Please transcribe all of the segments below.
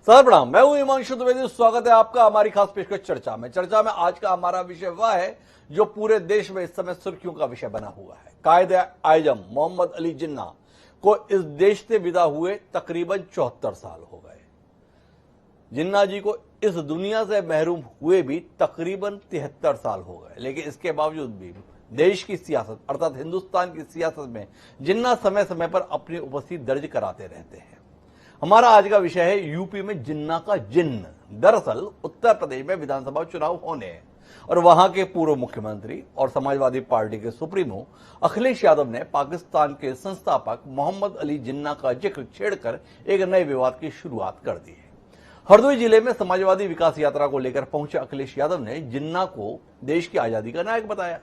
Sir प्रणाम, मैं हूं हिमांशु द्विवेदी। स्वागत है आपका हमारी खास पेशकश चर्चा में। चर्चा में आज का हमारा विषय वह है जो पूरे देश में इस समय सुर्खियों का विषय बना हुआ है। कायदे आजम मोहम्मद अली जिन्ना को इस देश से विदा हुए तकरीबन 74 साल हो गए। जिन्ना जी को इस दुनिया से महरूम हुए भी तकरीबन 73 साल हो गए, लेकिन इसके बावजूद भी देश की सियासत अर्थात हिंदुस्तान की सियासत में जिन्ना समय समय पर अपनी उपस्थिति दर्ज कराते रहते हैं। हमारा आज का विषय है यूपी में जिन्ना का जिन्न। दरअसल उत्तर प्रदेश में विधानसभा चुनाव होने हैं और वहां के पूर्व मुख्यमंत्री और समाजवादी पार्टी के सुप्रीमो अखिलेश यादव ने पाकिस्तान के संस्थापक मोहम्मद अली जिन्ना का जिक्र छेड़कर एक नए विवाद की शुरुआत कर दी है। हरदोई जिले में समाजवादी विकास यात्रा को लेकर पहुंचे अखिलेश यादव ने जिन्ना को देश की आजादी का नायक बताया।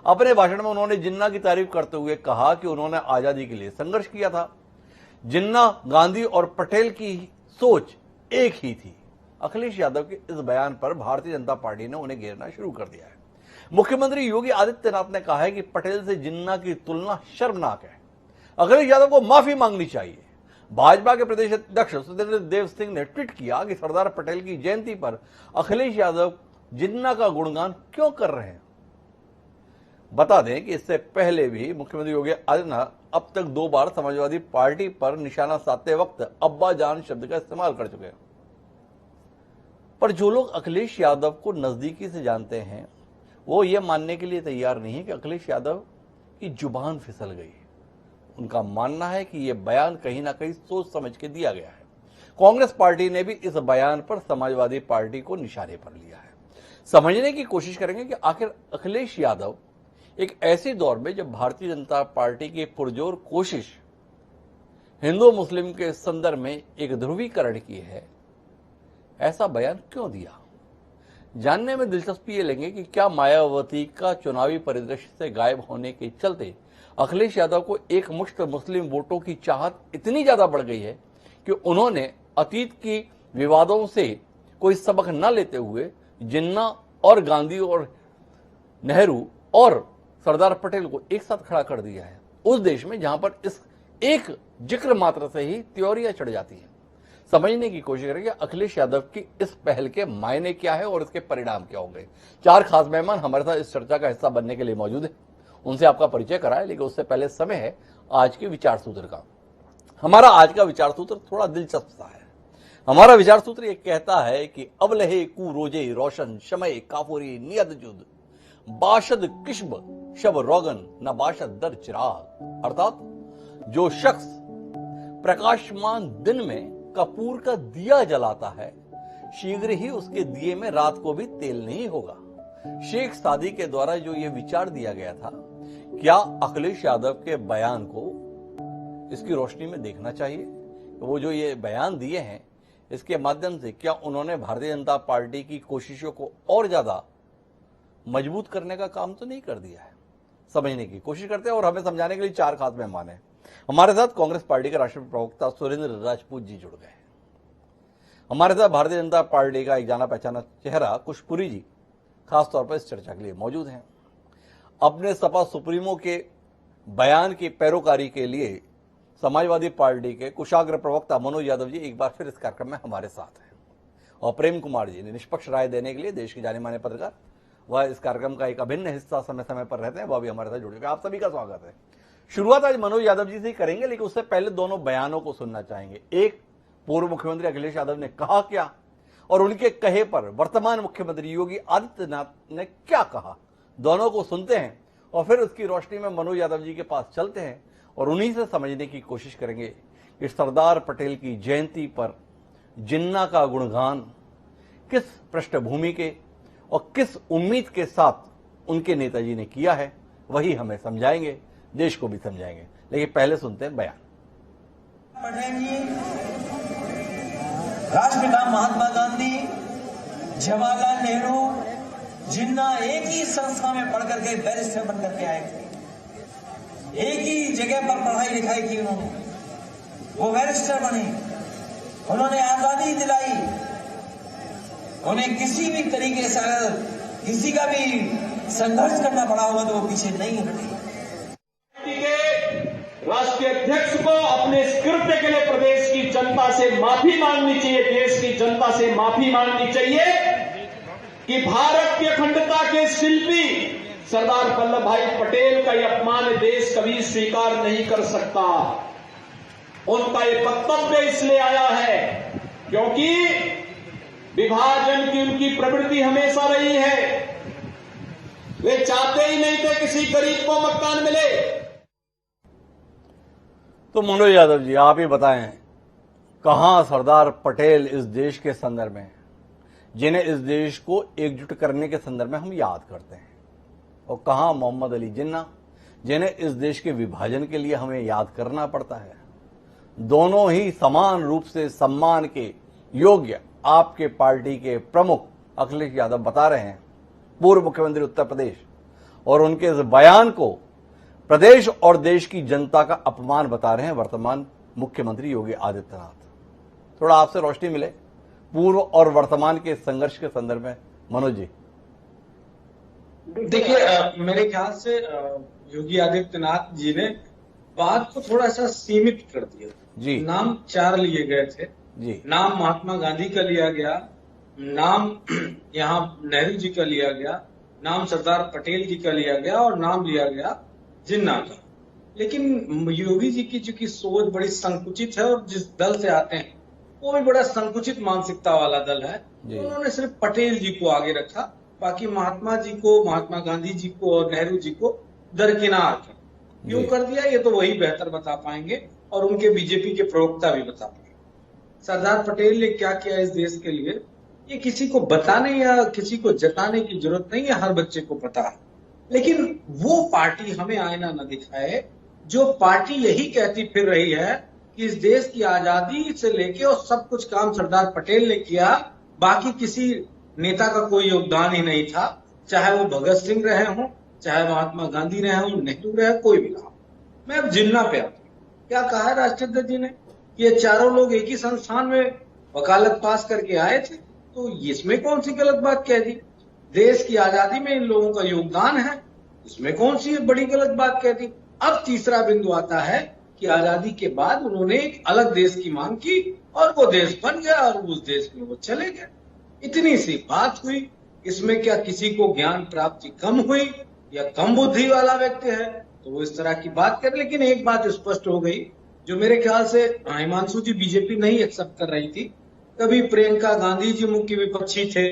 अपने भाषण में उन्होंने जिन्ना की तारीफ करते हुए कहा कि उन्होंने आजादी के लिए संघर्ष किया था। जिन्ना, गांधी और पटेल की सोच एक ही थी। अखिलेश यादव के इस बयान पर भारतीय जनता पार्टी ने उन्हें घेरना शुरू कर दिया है। मुख्यमंत्री योगी आदित्यनाथ ने कहा है कि पटेल से जिन्ना की तुलना शर्मनाक है। अखिलेश यादव को माफी मांगनी चाहिए। भाजपा के प्रदेश अध्यक्ष सुरेंद्र देव सिंह ने ट्वीट किया कि सरदार पटेल की जयंती पर अखिलेश यादव जिन्ना का गुणगान क्यों कर रहे हैं। बता दें कि इससे पहले भी मुख्यमंत्री योगी आदित्यनाथ अब तक 2 बार समाजवादी पार्टी पर निशाना साधते वक्त अब्बा जान शब्द का इस्तेमाल कर चुके हैं। पर जो लोग अखिलेश यादव को नजदीकी से जानते हैं वो ये मानने के लिए तैयार नहीं है कि अखिलेश यादव की जुबान फिसल गई। उनका मानना है कि यह बयान कहीं ना कहीं सोच समझ के दिया गया है। कांग्रेस पार्टी ने भी इस बयान पर समाजवादी पार्टी को निशाने पर लिया है। समझने की कोशिश करेंगे कि आखिर अखिलेश यादव एक ऐसे दौर में जब भारतीय जनता पार्टी की पुरजोर कोशिश हिंदू मुस्लिम के संदर्भ में एक ध्रुवीकरण की है, ऐसा बयान क्यों दिया। जानने में दिलचस्पी ये लेंगे कि क्या मायावती का चुनावी परिदृश्य से गायब होने के चलते अखिलेश यादव को एक मुश्त मुस्लिम वोटों की चाहत इतनी ज्यादा बढ़ गई है कि उन्होंने अतीत की विवादों से कोई सबक न लेते हुए जिन्ना और गांधी और नेहरू और सरदार पटेल को एक साथ खड़ा कर दिया है उस देश में जहां पर इस एक जिक्र मात्र से ही त्योरियां चढ़ जाती हैं। समझने की कोशिश करेंगे अखिलेश यादव की इस पहल के मायने क्या है और इसके परिणाम क्या होंगे। 4 खास मेहमान हमारे साथ इस चर्चा का हिस्सा बनने के लिए मौजूद है। उनसे आपका परिचय कराए, लेकिन उससे पहले समय है आज के विचार सूत्र का। हमारा आज का विचार सूत्र थोड़ा दिलचस्प सा है। हमारा विचार सूत्र ये कहता है कि अब लहे कु रोजे रोशन शमय काफुरी नियत जुद बाशद किश्ब शब रोगन न बाशद दर चिराग। अर्थात जो शख्स प्रकाशमान दिन में कपूर का दिया जलाता है, शीघ्र ही उसके दिए में रात को भी तेल नहीं होगा। शेख सादी के द्वारा जो ये विचार दिया गया था, क्या अखिलेश यादव के बयान को इसकी रोशनी में देखना चाहिए। वो जो ये बयान दिए हैं इसके माध्यम से क्या उन्होंने भारतीय जनता पार्टी की कोशिशों को और ज्यादा मजबूत करने का काम तो नहीं कर दिया है। समझने की कोशिश करते हैं और हमें समझाने के लिए 4 खास मेहमान हैं। हमारे साथ कांग्रेस पार्टी के राष्ट्रीय प्रवक्ता सुरेंद्र राजपूत जी जुड़ गए। हमारे साथ भारतीय जनता पार्टी का एक जाना पहचाना चेहरा कुशपुरी जी खासतौर पर इस चर्चा के लिए मौजूद हैं। अपने सपा सुप्रीमो के बयान की पैरोकारी के लिए समाजवादी पार्टी के कुशाग्र प्रवक्ता मनोज यादव जी एक बार फिर इस कार्यक्रम में हमारे साथ हैं। और प्रेम कुमार जी ने निष्पक्ष राय देने के लिए देश के जाने माने पत्रकार, वह इस कार्यक्रम का एक अभिन्न हिस्सा समय समय पर रहते हैं, वह भी हमारे साथ जुड़े हुए। आप सभी का स्वागत है। शुरुआत आज मनोज यादव जी से ही करेंगे, लेकिन उससे पहले दोनों बयानों को सुनना चाहेंगे। एक, पूर्व मुख्यमंत्री अखिलेश यादव ने कहा क्या और उनके कहे पर वर्तमान मुख्यमंत्री योगी आदित्यनाथ ने क्या कहा, दोनों को सुनते हैं और फिर उसकी रोशनी में मनोज यादव जी के पास चलते हैं और उन्हीं से समझने की कोशिश करेंगे कि सरदार पटेल की जयंती पर जिन्ना का गुणगान किस पृष्ठभूमि के और किस उम्मीद के साथ उनके नेताजी ने किया है, वही हमें समझाएंगे, देश को भी समझाएंगे। लेकिन पहले सुनते हैं बयान। पटेल जी, राष्ट्रपिता महात्मा गांधी, जवाहरलाल नेहरू, जिन्ना एक ही संस्था में पढ़ करके बैरिस्टर बन करके आए थे। एक ही जगह पर पढ़ाई लिखाई की उन्होंने, वो बैरिस्टर बने, उन्होंने आजादी दिलाई। उन्हें किसी भी तरीके से अगर किसी का भी संघर्ष करना पड़ा होगा तो वो पीछे नहीं हटे। राष्ट्रीय अध्यक्ष को अपने इस कृत्य के लिए प्रदेश की जनता से माफी मांगनी चाहिए, देश की जनता से माफी मांगनी चाहिए कि भारत की अखंडता के शिल्पी सरदार वल्लभ भाई पटेल का यह अपमान देश कभी स्वीकार नहीं कर सकता। उनका यह वक्तव्य इसलिए आया है क्योंकि विभाजन की उनकी प्रवृत्ति हमेशा रही है। वे चाहते ही नहीं थे किसी गरीब को मकान मिले। तो मनोज यादव जी, आप ही बताएं, कहां सरदार पटेल इस देश के संदर्भ में, जिन्हें इस देश को एकजुट करने के संदर्भ में हम याद करते हैं, और कहां मोहम्मद अली जिन्ना, जिन्हें इस देश के विभाजन के लिए हमें याद करना पड़ता है। दोनों ही समान रूप से सम्मान के योग्य आपके पार्टी के प्रमुख अखिलेश यादव बता रहे हैं, पूर्व मुख्यमंत्री उत्तर प्रदेश, और उनके इस बयान को प्रदेश और देश की जनता का अपमान बता रहे हैं वर्तमान मुख्यमंत्री योगी आदित्यनाथ। थोड़ा आपसे रोशनी मिले पूर्व और वर्तमान के संघर्ष के संदर्भ में, मनोज जी। देखिए, मेरे ख्याल से योगी आदित्यनाथ जी ने बात को थोड़ा सा सीमित कर दिया जी। नाम 4 लिए गए थे जी। नाम महात्मा गांधी का लिया गया, नाम यहाँ नेहरू जी का लिया गया, नाम सरदार पटेल जी का लिया गया और नाम लिया गया जिन्ना का। लेकिन योगी जी की चूंकि सोच बड़ी संकुचित है और जिस दल से आते हैं वो भी बड़ा संकुचित मानसिकता वाला दल है, तो उन्होंने सिर्फ पटेल जी को आगे रखा, बाकी महात्मा जी को, महात्मा गांधी जी को और नेहरू जी को दरकिनार कर। क्यों कर दिया ये तो वही बेहतर बता पाएंगे और उनके बीजेपी के प्रवक्ता भी बता पाएंगे। सरदार पटेल ने क्या किया इस देश के लिए, ये किसी को बताने या किसी को जताने की जरूरत नहीं है, हर बच्चे को पता है। लेकिन वो पार्टी हमें आईना न दिखाए जो पार्टी यही कहती फिर रही है कि इस देश की आजादी से लेके और सब कुछ काम सरदार पटेल ने किया, बाकी किसी नेता का कोई योगदान ही नहीं था, चाहे वो भगत सिंह रहे हों, चाहे महात्मा गांधी रहे हों, नेहरू रहे, कोई भी रहा। मैं अब जिन्ना पे आता हूं। क्या कहा है राष्ट्रपति जी ने, ये चारों लोग एक ही संस्थान में वकालत पास करके आए थे, तो इसमें कौन सी गलत बात कह दी? देश की आजादी में इन लोगों का योगदान है, इसमें कौन सी बड़ी गलत बात कह दी? अब तीसरा बिंदु आता है कि आजादी के बाद उन्होंने एक अलग देश की मांग की और वो देश बन गया और उस देश में वो चले गए। इतनी सी बात हुई, इसमें क्या किसी को ज्ञान प्राप्ति कम हुई या कम बुद्धि वाला व्यक्ति है तो वो इस तरह की बात करे? लेकिन एक बात स्पष्ट हो गई जो मेरे ख्याल से हिमांशु जी बीजेपी नहीं एक्सेप्ट कर रही थी। कभी प्रियंका गांधी जी मुख्य विपक्षी थे,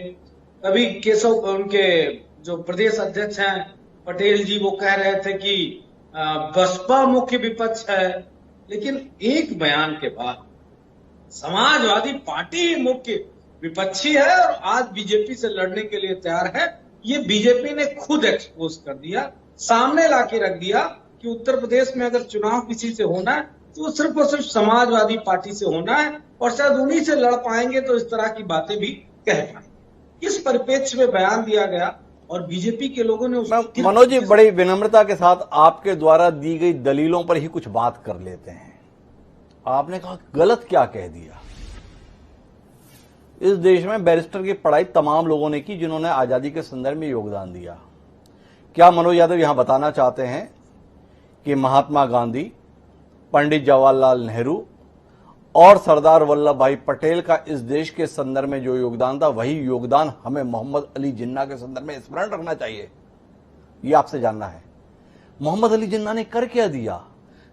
कभी केशव उनके जो प्रदेश अध्यक्ष हैं पटेल जी वो कह रहे थे कि बसपा मुख्य विपक्ष है, लेकिन एक बयान के बाद समाजवादी पार्टी मुख्य विपक्षी है और आज बीजेपी से लड़ने के लिए तैयार है। ये बीजेपी ने खुद एक्सपोज कर दिया, सामने लाके रख दिया कि उत्तर प्रदेश में अगर चुनाव किसी से होना है तो सिर्फ और सिर्फ समाजवादी पार्टी से होना है और शायद उन्हीं से लड़ पाएंगे, तो इस तरह की बातें भी कह पाएंगे। इस परिप्रेक्ष्य में बयान दिया गया और बीजेपी के लोगों ने मनोज जी, बड़ी विनम्रता के साथ आपके द्वारा दी गई दलीलों पर ही कुछ बात कर लेते हैं। आपने कहा गलत क्या कह दिया? इस देश में बैरिस्टर की पढ़ाई तमाम लोगों ने की जिन्होंने आजादी के संदर्भ में योगदान दिया। क्या मनोज यादव यहां बताना चाहते हैं कि महात्मा गांधी, पंडित जवाहरलाल नेहरू और सरदार वल्लभ भाई पटेल का इस देश के संदर्भ में जो योगदान था, वही योगदान हमें मोहम्मद अली जिन्ना के संदर्भ में स्मरण रखना चाहिए? ये आपसे जानना है। मोहम्मद अली जिन्ना ने कर क्या दिया?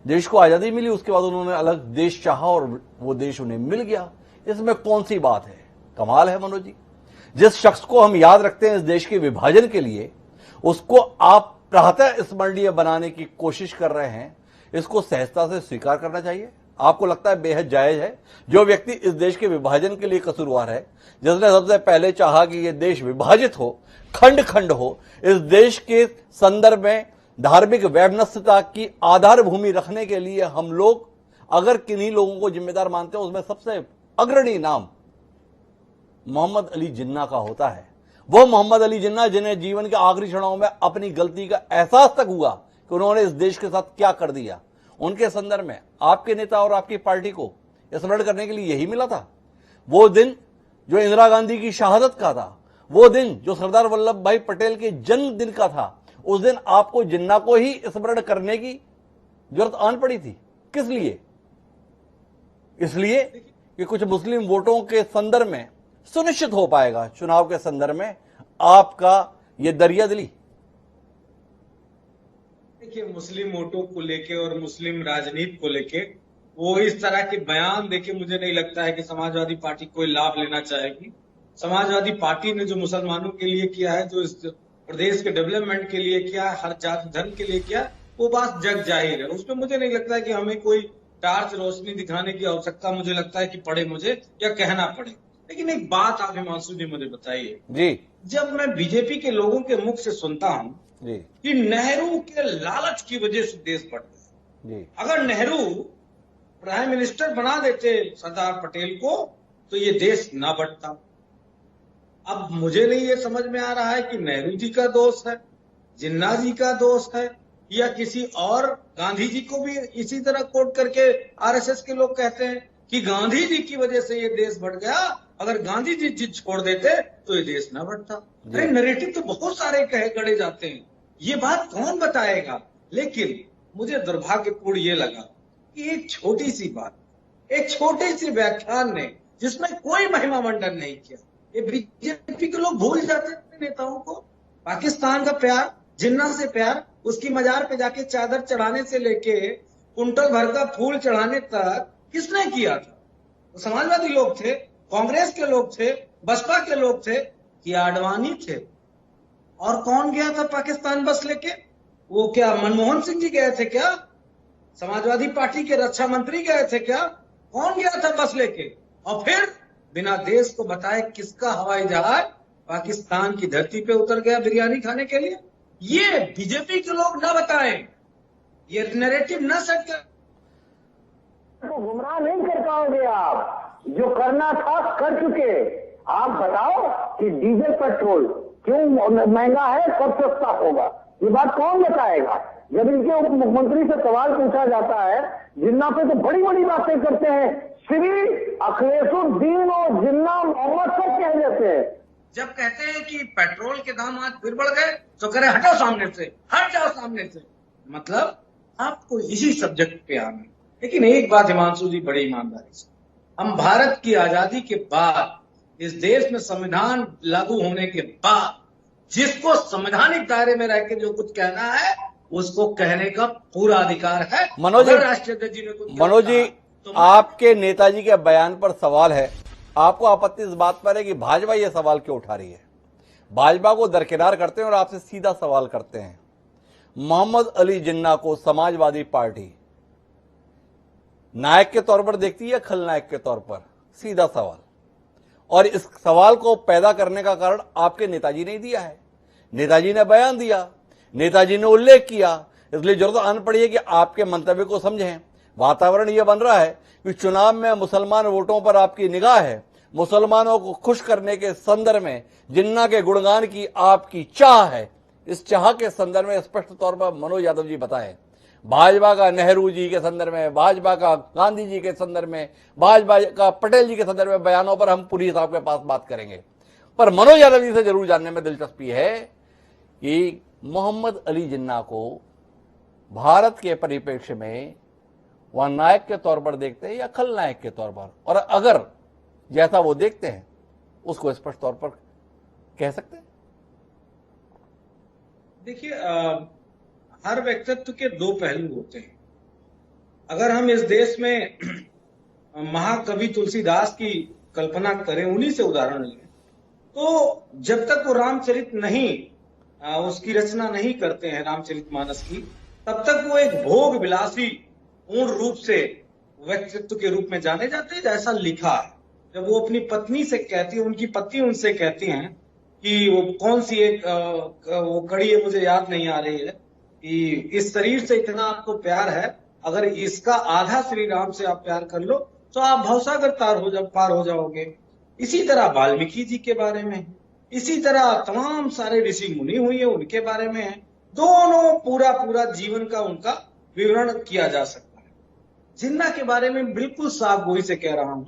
देश को आजादी मिली, उसके बाद उन्होंने अलग देश चाहा और वो देश उन्हें मिल गया। इसमें कौन सी बात है? कमाल है मनोज जी। जिस शख्स को हम याद रखते हैं इस देश के विभाजन के लिए, उसको आप प्रातः स्मरणीय बनाने की कोशिश कर रहे हैं। इसको सहजता से स्वीकार करना चाहिए। आपको लगता है बेहद जायज है? जो व्यक्ति इस देश के विभाजन के लिए कसूरवार है, जिसने सबसे पहले चाहा कि यह देश विभाजित हो, खंड खंड हो, इस देश के संदर्भ में धार्मिक वैमनस्यता की आधार भूमि रखने के लिए हम लोग अगर किन्हीं लोगों को जिम्मेदार मानते हैं, उसमें सबसे अग्रणी नाम मोहम्मद अली जिन्ना का होता है। वो मोहम्मद अली जिन्ना जिन्हें जीवन के आखिरी क्षणों में अपनी गलती का एहसास तक हुआ कि उन्होंने इस देश के साथ क्या कर दिया। उनके संदर्भ में आपके नेता और आपकी पार्टी को स्मरण करने के लिए यही मिला था। वो दिन जो इंदिरा गांधी की शहादत का था, वो दिन जो सरदार वल्लभ भाई पटेल के जन्मदिन का था, उस दिन आपको जिन्ना को ही स्मरण करने की जरूरत आन पड़ी थी। किस लिए? इसलिए कि कुछ मुस्लिम वोटों के संदर्भ में सुनिश्चित हो पाएगा चुनाव के संदर्भ में आपका ये दरिया दिली? देखिए, मुस्लिम वोटों को लेके और मुस्लिम राजनीति को लेके वो इस तरह के बयान देके मुझे नहीं लगता है कि समाजवादी पार्टी कोई लाभ लेना चाहेगी। समाजवादी पार्टी ने जो मुसलमानों के लिए किया है, जो इस प्रदेश के डेवलपमेंट के लिए किया, हर जाति धर्म के लिए किया, वो बात जग जाहिर है। उसमें मुझे नहीं लगता है कि हमें कोई टार्च रोशनी दिखाने की आवश्यकता मुझे लगता है कि पड़े मुझे या कहना पड़े। लेकिन एक बात आप हिमांशु जी मुझे बताइए जी, जब मैं बीजेपी के लोगों के मुख से सुनता हूं जी, कि नेहरू के लालच की वजह से देश बढ़ गया, जी, अगर नेहरू प्राइम मिनिस्टर बना देते सरदार पटेल को तो ये देश ना बढ़ता। अब मुझे नहीं ये समझ में आ रहा है कि नेहरू जी का दोष है, जिन्ना जी का दोष है, या किसी और। गांधी जी को भी इसी तरह कोट करके आरएसएस के लोग कहते हैं कि गांधी जी की वजह से ये देश बढ़ गया, अगर गांधी जी जिद छोड़ देते तो ये देश ना बढ़ता। अरे नैरेटिव तो बहुत सारे गढ़े जाते हैं, ये बात कौन बताएगा। लेकिन मुझे दुर्भाग्यपूर्ण ये लगा कि एक छोटी सी बात, एक छोटे से व्याख्यान ने जिसमें कोई महिमा मंडन नहीं किया, ये बीजेपी के लोग भूल जाते हैं नेताओं को। पाकिस्तान का प्यार, जिन्ना से प्यार, उसकी मजार पे जाके चादर चढ़ाने से लेके कुंटल भर का फूल चढ़ाने तक किसने किया था? तो समाजवादी लोग थे, कांग्रेस के लोग थे, बसपा के लोग थे, कि आडवाणी थे। और कौन गया था पाकिस्तान बस लेके? वो क्या मनमोहन सिंह जी गए थे क्या? समाजवादी पार्टी के रक्षा मंत्री गए थे क्या? कौन गया था बस लेके? और फिर बिना देश को बताए किसका हवाई जहाज पाकिस्तान की धरती पे उतर गया बिरयानी खाने के लिए? ये बीजेपी के लोग ना बताएं, ये नैरेटिव ना सेट कर। तो गुमराह नहीं कर पाओगे आप, जो करना था कर चुके। आप बताओ कि डीजल पेट्रोल क्यों महंगा है, कब सस्ता होगा, ये बात कौन बताएगा? जब इनके उप मुख्यमंत्री से सवाल पूछा जाता है, जिन्ना पे तो बड़ी बड़ी बातें करते हैं, श्री अखिलेशुद्दीन और जिन्ना मोहम्मद को कह देते हैं। जब कहते हैं कि पेट्रोल के दाम आज फिर बढ़ गए तो करे हटो सामने से, हट जाओ सामने से। मतलब आपको इसी सब्जेक्ट पे आना। लेकिन एक बात हिमांशु जी, बड़ी ईमानदारी से, हम भारत की आजादी के बाद, इस देश में संविधान लागू होने के बाद, जिसको संवैधानिक दायरे में रह के जो कुछ कहना है उसको कहने का पूरा अधिकार है। मनोज राष्ट्रीय अध्यक्ष जी ने कुछ मनोज जी, आपके नेताजी के बयान पर सवाल है, आपको आपत्ति इस बात पर है कि भाजपा ये सवाल क्यों उठा रही है? भाजपा को दरकिनार करते हैं और आपसे सीधा सवाल करते हैं, मोहम्मद अली जिन्ना को समाजवादी पार्टी नायक के तौर पर देखती है या खलनायक के तौर पर? सीधा सवाल। और इस सवाल को पैदा करने का कारण आपके नेताजी ने दिया है। नेताजी ने बयान दिया, नेताजी ने उल्लेख किया, इसलिए जरूरत आन पड़ी है कि आपके मंतव्य को समझें। वातावरण यह बन रहा है कि चुनाव में मुसलमान वोटों पर आपकी निगाह है, मुसलमानों को खुश करने के संदर्भ में जिन्ना के गुणगान की आपकी चाह है। इस चाह के संदर्भ में स्पष्ट तौर पर मनोज यादव जी बताएं, भाजपा का नेहरू जी के संदर्भ में, भाजपा का गांधी जी के संदर्भ में, भाजपा का पटेल जी के संदर्भ में बयानों पर हम पूरी साहब के पास बात करेंगे। पर मनोज यादव जी से जरूर जानने में दिलचस्पी है कि मोहम्मद अली जिन्ना को भारत के परिप्रेक्ष्य में वह नायक के तौर पर देखते हैं या खलनायक के तौर पर? और अगर जैसा वो देखते हैं उसको स्पष्ट तौर पर कह सकते हैं? देखिए, हर व्यक्तित्व के दो पहलू होते हैं। अगर हम इस देश में महाकवि तुलसीदास की कल्पना करें, उन्हीं से उदाहरण लें, तो जब तक वो रामचरित नहीं, उसकी रचना नहीं करते हैं रामचरितमानस की, तब तक वो एक भोग विलासी पूर्ण रूप से व्यक्तित्व के रूप में जाने जाते हैं, जैसा लिखा है। जब वो अपनी पत्नी से कहती है, उनकी पत्नी उनसे कहती हैं कि वो कौन सी एक वो कड़ी है, मुझे याद नहीं आ रही है, कि इस शरीर से इतना आपको प्यार है, अगर इसका आधा श्री राम से आप प्यार कर लो तो आप भवसागर पार हो जाओगे। इसी तरह वाल्मीकि जी के बारे में, इसी तरह तमाम सारे ऋषि मुनि हुई है, उनके बारे में है। दोनों पूरा जीवन का उनका विवरण किया जा सकता है। जिन्ना के बारे में बिल्कुल साफ गोई से कह रहा हूं,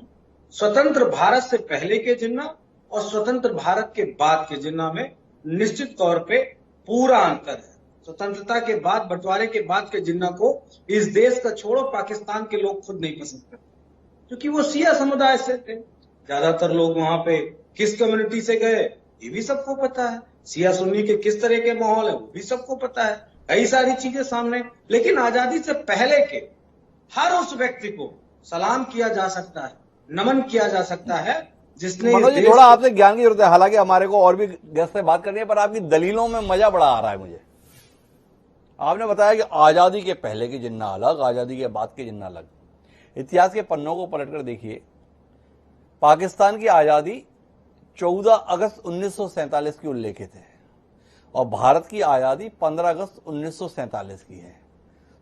स्वतंत्र भारत से पहले के जिन्ना और स्वतंत्र भारत के बाद के जिन्ना में निश्चित तौर पे पूरा अंतर है। स्वतंत्रता के बाद, बंटवारे के बाद के जिन्ना को इस देश का छोड़ो पाकिस्तान के लोग खुद नहीं पसंद करते। क्योंकि वो सिया समुदाय से थे। ज्यादातर लोग वहां पे किस कम्युनिटी से गए ये भी सबको पता है, सिया सुन्नी के किस तरह के माहौल है वो भी सबको पता है, कई सारी चीजें सामने। लेकिन आजादी से पहले के हर उस व्यक्ति को सलाम किया जा सकता है, नमन किया जा सकता है जिसने मनोज जी, थोड़ा आपसे ज्ञान की जरूरत है। हालांकि हमारे को और भी गेस्ट से बात करनी है, पर आपकी दलीलों में मजा बड़ा आ रहा है मुझे। आपने बताया कि आजादी के पहले की जिन्ना अलग, आजादी के बाद की जिन्ना अलग। इतिहास के पन्नों को पलटकर देखिए, पाकिस्तान की आजादी 14 अगस्त 1947 की उल्लेखित है और भारत की आजादी 15 अगस्त 1947 की है।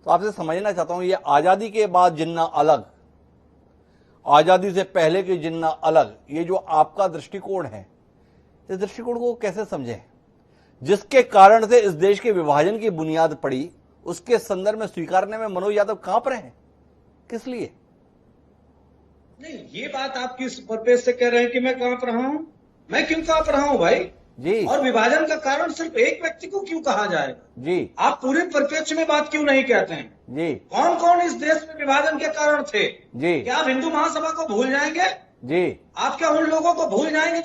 तो आपसे समझना चाहता हूं, ये आजादी के बाद जिन्ना अलग, आजादी से पहले की जिन्ना अलग, ये जो आपका दृष्टिकोण है, इस दृष्टिकोण को कैसे समझें? जिसके कारण से इस देश के विभाजन की बुनियाद पड़ी, उसके संदर्भ में स्वीकारने में मनोज यादव कांप रहे हैं, किस लिए? नहीं, ये बात आप किस पर्पज से कह रहे हैं कि मैं कांप रहा हूं? मैं क्यों कांप रहा हूं भाई जी? और विभाजन का कारण सिर्फ एक व्यक्ति को क्यों कहा जाएगा जी? आप पूरे परिप्रेक्ष्य में बात क्यों नहीं कहते हैं? जी? कौन कौन इस देश में विभाजन के कारण थे? जी? क्या आप हिंदू महासभा को भूल जाएंगे? जी? आप क्या उन लोगों को भूल जाएंगे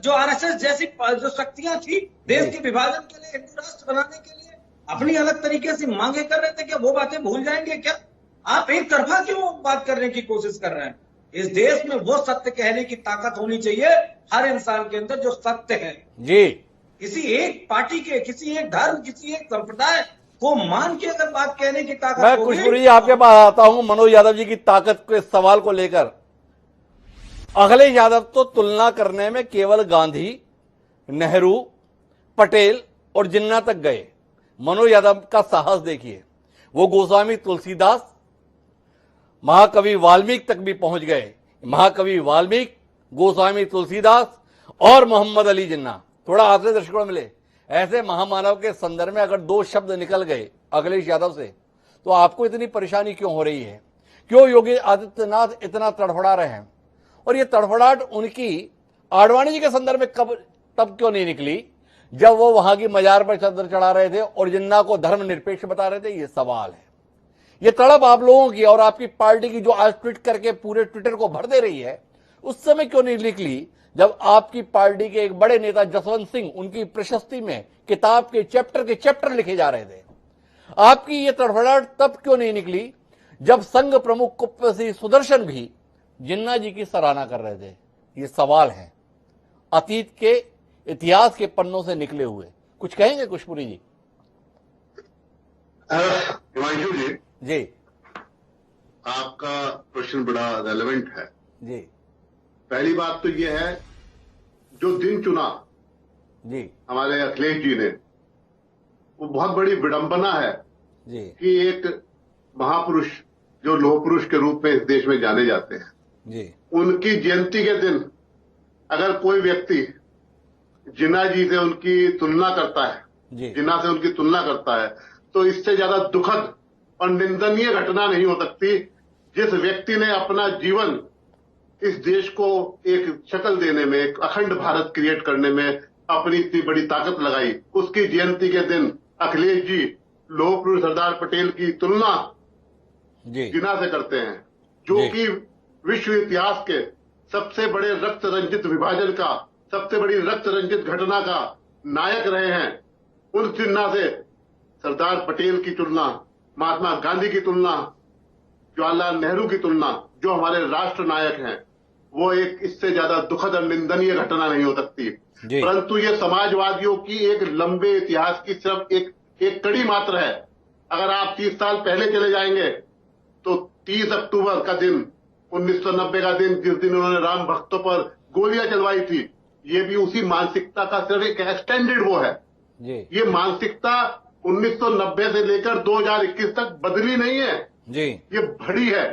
जो आरएसएस जैसी जो शक्तियां थी देश के विभाजन के लिए, हिंदू राष्ट्र बनाने के लिए अपनी अलग तरीके से मांगे कर रहे थे? क्या वो बातें भूल जाएंगे क्या? आप एक तरफा क्यों बात करने की कोशिश कर रहे हैं? इस देश में वो सत्य कहने की ताकत होनी चाहिए हर इंसान के अंदर जो सत्य है। जी? किसी एक पार्टी के, किसी एक धर्म, किसी एक संप्रदाय को मान के अगर बात कहने की ताकत मैं होगी। खुशबू जी आपके पास आता हूं मनोज यादव जी की ताकत के सवाल को लेकर। अखिलेश यादव तो तुलना करने में केवल गांधी, नेहरू, पटेल और जिन्ना तक गए। मनोज यादव का साहस देखिए, वो गोस्वामी तुलसीदास, महाकवि वाल्मीकि तक भी पहुंच गए। महाकवि वाल्मीकि, गोस्वामी तुलसीदास और मोहम्मद अली जिन्ना, थोड़ा आपसे दृष्टिकोण मिले। ऐसे महामानव के संदर्भ में अगर दो शब्द निकल गए अखिलेश यादव से, तो आपको इतनी परेशानी क्यों हो रही है? क्यों योगी आदित्यनाथ इतना तड़फड़ा रहे हैं? और ये तड़फड़ाहट उनकी आडवाणी जी के संदर्भ में तब क्यों नहीं निकली जब वो वहां की मजार पर चद्दर चढ़ा रहे थे और जिन्ना को धर्मनिरपेक्ष बता रहे थे? ये सवाल है। ये तड़प आप लोगों की और आपकी पार्टी की जो आज ट्वीट करके पूरे ट्विटर को भर दे रही है, उस समय क्यों नहीं निकली जब आपकी पार्टी के एक बड़े नेता जसवंत सिंह उनकी प्रशस्ति में किताब के चैप्टर लिखे जा रहे थे? आपकी ये तड़फड़ाहट तब क्यों नहीं निकली जब संघ प्रमुख कुप्पी सिंह सुदर्शन भी जिन्ना जी की सराहना कर रहे थे? ये सवाल है अतीत के इतिहास के पन्नों से निकले हुए। कुछ कहेंगे खुशपुरी जी? हिमांशु जी, जी? आपका प्रश्न बड़ा रेलेवेंट है। जी? पहली बात तो यह है, जो दिन चुना जी? हमारे अखिलेश जी ने, वो बहुत बड़ी विडंबना है जी? कि एक महापुरुष जो लोह पुरुष के रूप में इस देश में जाने जाते हैं, जी? उनकी जयंती के दिन अगर कोई व्यक्ति जिन्ना जी से उनकी तुलना करता है, जी? जिन्ना से उनकी तुलना करता है, तो इससे ज्यादा दुखद और निंदनीय घटना नहीं हो सकती। जिस व्यक्ति ने अपना जीवन इस देश को एक शक्ल देने में, एक अखंड भारत क्रिएट करने में अपनी इतनी बड़ी ताकत लगाई, उसकी जयंती के दिन अखिलेश जी लौह पुरुष सरदार पटेल की तुलना जी? जिन्ना से करते हैं, जो कि विश्व इतिहास के सबसे बड़े रक्त रंजित विभाजन का, सबसे बड़ी रक्त रंजित घटना का नायक रहे हैं। उस जिन्ना से सरदार पटेल की तुलना, महात्मा गांधी की तुलना, जवाहरलाल नेहरू की तुलना, जो हमारे राष्ट्र नायक हैं, वो एक इससे ज्यादा दुखद और निंदनीय घटना नहीं हो सकती। परंतु ये समाजवादियों की एक लंबे इतिहास की सिर्फ एक कड़ी मात्र है। अगर आप 30 साल पहले चले जाएंगे तो 30 अक्टूबर का दिन, 1990 का दिन, जिस दिन उन्होंने राम भक्तों पर गोलियां चलवाई थी, ये भी उसी मानसिकता का सिर्फ एक एक्सटेंडेड वो है। ये मानसिकता 1990 से लेकर 2021 तक बदली नहीं है जी? ये बढ़ी है।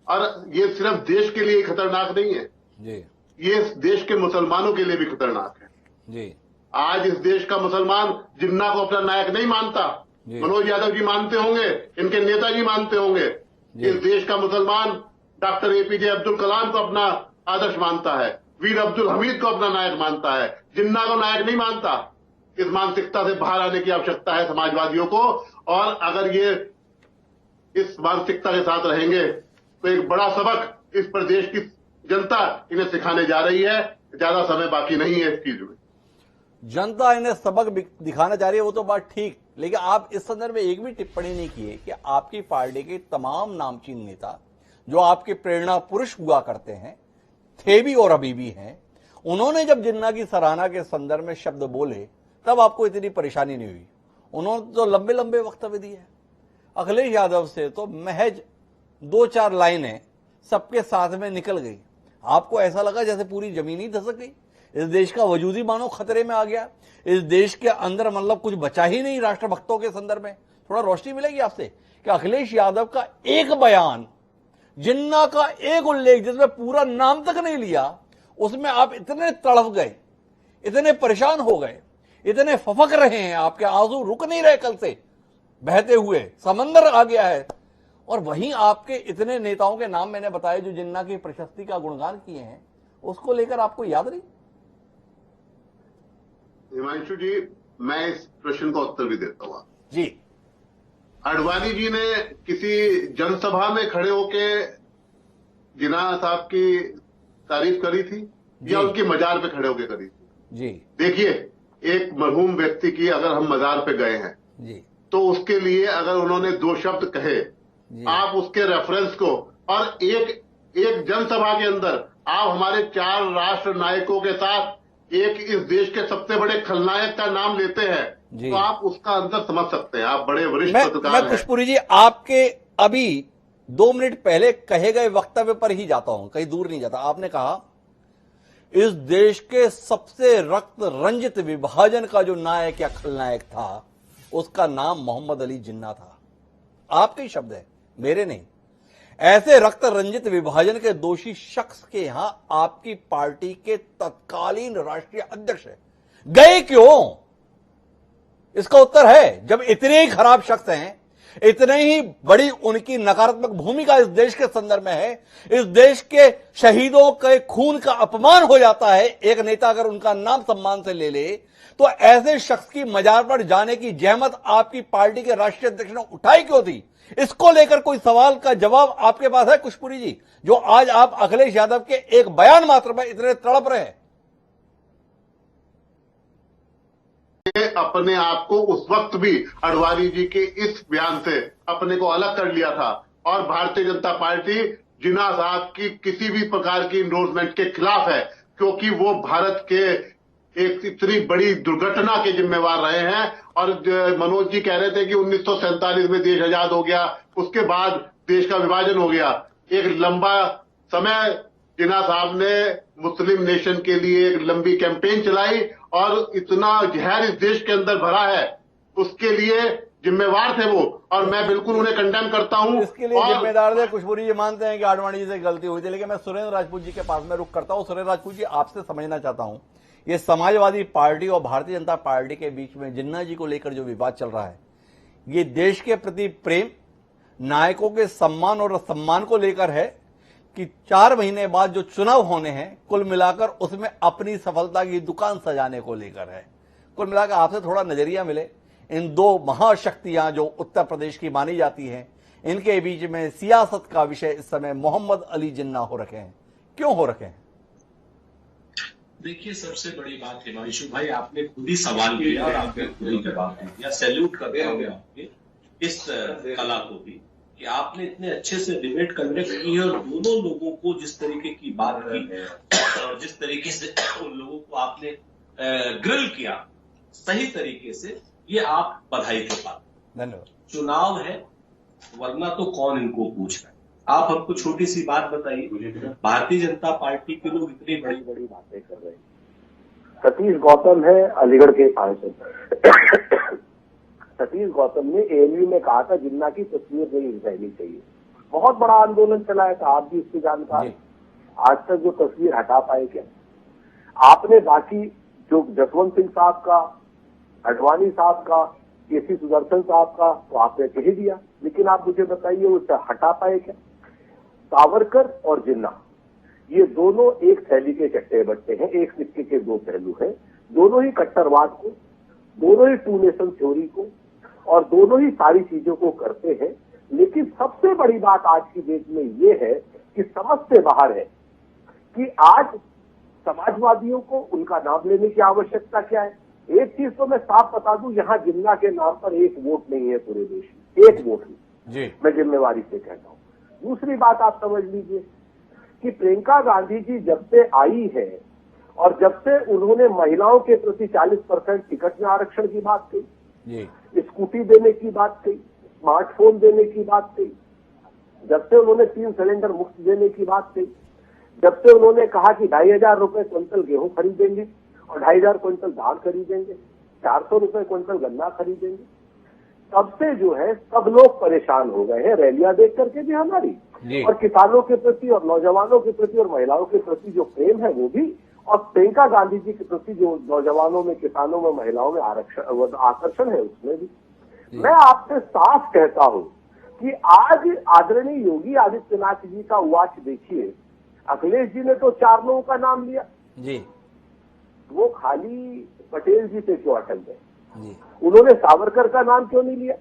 और ये सिर्फ देश के लिए खतरनाक नहीं है जी? ये देश के मुसलमानों के लिए भी खतरनाक है जी? आज इस देश का मुसलमान जिन्ना को अपना नायक नहीं मानता। मनोज यादव जी मानते होंगे, इनके नेताजी मानते होंगे। इस देश का मुसलमान डॉक्टर एपीजे अब्दुल कलाम को अपना आदर्श मानता है, वीर अब्दुल हमीद को अपना नायक मानता है, जिन्ना को नायक नहीं मानता। इस मानसिकता से बाहर आने की आवश्यकता है समाजवादियों को। और अगर ये इस मानसिकता के साथ रहेंगे तो एक बड़ा सबक इस प्रदेश की जनता इन्हें सिखाने जा रही है। ज्यादा समय बाकी नहीं है इस चीज में। जनता इन्हें सबक दिखाने जा रही है, वो तो बात ठीक, लेकिन आप इस संदर्भ में एक भी टिप्पणी नहीं किए कि आपकी पार्टी के तमाम नामचीन नेता जो आपके प्रेरणा पुरुष हुआ करते हैं, थे भी और अभी भी हैं, उन्होंने जब जिन्ना की सराहना के संदर्भ में शब्द बोले तब आपको इतनी परेशानी नहीं हुई। उन्होंने तो लंबे लंबे वक्तव्य दिए। अखिलेश यादव से तो महज 2-4 लाइनें सबके साथ में निकल गई। आपको ऐसा लगा जैसे पूरी जमीन ही धसक गई, इस देश का वजूद ही मानो खतरे में आ गया, इस देश के अंदर मतलब कुछ बचा ही नहीं राष्ट्रभक्तों के संदर्भ में। थोड़ा रोशनी मिलेगी आपसे कि अखिलेश यादव का एक बयान, जिन्ना का एक उल्लेख जिसमें पूरा नाम तक नहीं लिया, उसमें आप इतने तड़प गए, इतने परेशान हो गए, इतने फफक रहे हैं, आपके आंसू रुक नहीं रहे, कल से बहते हुए समंदर आ गया है। और वहीं आपके इतने नेताओं के नाम मैंने बताए जो जिन्ना की प्रशस्ति का गुणगान किए हैं, उसको लेकर आपको याद नहीं? हिमांशु जी, मैं इस प्रश्न का उत्तर भी देता हूं जी। आडवाणी जी ने किसी जनसभा में खड़े होके जिन्ना साहब की तारीफ करी थी या उनकी मजार पे खड़े होके करी थी? जी देखिए, एक मरहूम व्यक्ति की अगर हम मजार पे गए हैं जी तो उसके लिए अगर उन्होंने 2 शब्द कहे, आप उसके रेफरेंस को, और एक जनसभा के अंदर आप हमारे 4 राष्ट्र नायकों के साथ एक इस देश के सबसे बड़े खलनायक का नाम लेते हैं, तो आप उसका अंतर समझ सकते हैं। आप बड़े वरिष्ठ पत्रकार हैं। खुशपुरी जी, आपके अभी 2 मिनट पहले कहे गए वक्तव्य पर ही जाता हूं, कहीं दूर नहीं जाता। आपने कहा इस देश के सबसे रक्त रंजित विभाजन का जो नायक या खलनायक था उसका नाम मोहम्मद अली जिन्ना था। आपके ही शब्द है, मेरे नहीं। ऐसे रक्त रंजित विभाजन के दोषी शख्स के यहां आपकी पार्टी के तत्कालीन राष्ट्रीय अध्यक्ष गए क्यों? इसका उत्तर है, जब इतने ही खराब शख्स हैं, इतने ही बड़ी उनकी नकारात्मक भूमिका इस देश के संदर्भ में है, इस देश के शहीदों के खून का अपमान हो जाता है, एक नेता अगर उनका नाम सम्मान से ले ले, तो ऐसे शख्स की मजार पर जाने की जहमत आपकी पार्टी के राष्ट्रीय अध्यक्ष ने उठाई क्यों थी? इसको लेकर कोई सवाल का जवाब आपके पास है खुशपुरी जी, जो आज आप अखिलेश यादव के एक बयान मात्र में इतने तड़प रहे हैं? अपने आप को उस वक्त भी आडवाणी जी के इस बयान से अपने को अलग कर लिया था, और भारतीय जनता पार्टी जिन्ना साहब की किसी भी प्रकार की इंडोर्समेंट के खिलाफ है, क्योंकि वो भारत के एक इतनी बड़ी दुर्घटना के जिम्मेवार रहे हैं। और मनोज जी कह रहे थे कि 1947 में देश आजाद हो गया, उसके बाद देश का विभाजन हो गया। एक लंबा समय जिन्ना साहब ने मुस्लिम नेशन के लिए एक लंबी कैंपेन चलाई, और इतना जहर इस देश के अंदर भरा है, उसके लिए जिम्मेवार थे वो, और मैं बिल्कुल उन्हें कंडेम करता हूं। इसके लिए जिम्मेदार थे। खुशपुरी जी मानते हैं कि आडवाणी जी से गलती हुई थी, लेकिन मैं सुरेंद्र राजपूत जी के पास में रुक करता हूं। सुरेंद्र राजपूत जी, आपसे समझना चाहता हूं, ये समाजवादी पार्टी और भारतीय जनता पार्टी के बीच में जिन्ना जी को लेकर जो विवाद चल रहा है, ये देश के प्रति प्रेम, नायकों के सम्मान और असम्मान को लेकर है कि 4 महीने बाद जो चुनाव होने हैं, कुल मिलाकर उसमें अपनी सफलता की दुकान सजाने को लेकर है? कुल मिलाकर आपसे थोड़ा नजरिया मिले, इन 2 महाशक्तियां जो उत्तर प्रदेश की मानी जाती हैं, इनके बीच में सियासत का विषय इस समय मोहम्मद अली जिन्ना हो रखे हैं। क्यों हो रखे हैं? देखिए, सबसे बड़ी बात हिमांशु भाई, आपने खुद ही सवाल किया और आपने खुद ही जवाब दिया। सैल्यूट करते हुए आपके इस कला को भी कि आपने इतने अच्छे से डिबेट कंडक्ट की और दोनों लोगों को जिस तरीके की बात की और जिस तरीके से उन लोगों को आपने ग्रिल किया सही तरीके से, ये आप बधाई के पात्र। धन्यवाद। चुनाव है, वरना तो कौन इनको पूछ रहा है? आप हमको छोटी सी बात बताइए, भारतीय जनता पार्टी के लोग इतनी बड़ी बड़ी बातें कर रहे हैं। सतीश गौतम है अलीगढ़ के सांसद। सतीश गौतम ने एएनयू में कहा था जिन्ना की तस्वीर नहीं रहनी चाहिए। बहुत बड़ा आंदोलन चलाया था, आप भी इसके जानकार। आज तक जो तस्वीर हटा पाए क्या? आपने बाकी जो जसवंत सिंह साहब का, आडवाणी साहब का, केसी सुदर्शन साहब का तो आपने कह दिया, लेकिन आप मुझे बताइए उसे हटा पाए क्या? सावरकर और जिन्ना, ये दोनों एक थैली के चट्टे बट्टे हैं, एक सिक्के के 2 पहलू हैं। दोनों ही कट्टरवाद को, दोनों ही 2 नेशन थ्योरी को, और दोनों ही सारी चीजों को करते हैं। लेकिन सबसे बड़ी बात आज की डेट में ये है कि समझ से बाहर है कि आज समाजवादियों को उनका नाम लेने की आवश्यकता क्या है। एक चीज तो मैं साफ बता दूं, यहां जिन्ना के नाम पर एक वोट नहीं है पूरे देश में, एक वोट नहीं जी। मैं जिम्मेवारी से कहता हूं। दूसरी बात आप समझ लीजिए कि प्रियंका गांधी जी जब से आई है और जब से उन्होंने महिलाओं के प्रति 40% टिकट में आरक्षण की बात कही जी, स्कूटी देने की बात कही, स्मार्टफोन देने की बात कही, जब से उन्होंने 3 सिलेंडर मुफ्त देने की बात कही, जब से उन्होंने कहा कि 2,500 रुपए क्विंटल गेहूं खरीदेंगे और 2,500 क्विंटल दाल खरीदेंगे, 400 रुपए क्विंटल गन्ना खरीदेंगे, तब से जो है सब लोग परेशान हो गए हैं रैलियां देख करके भी हमारी, और किसानों के प्रति और नौजवानों के प्रति और महिलाओं के प्रति जो प्रेम है वो भी, और प्रियंका गांधी जी के प्रति जो नौजवानों में, किसानों में, महिलाओं में आकर्षण है उसमें भी। मैं आपसे साफ कहता हूं कि आज आदरणीय योगी आदित्यनाथ जी का वॉच देखिए, अखिलेश जी ने तो 4 लोगों का नाम लिया जी, वो खाली पटेल जी पे क्यों अटक गए? जी, उन्होंने सावरकर का नाम क्यों नहीं लिया?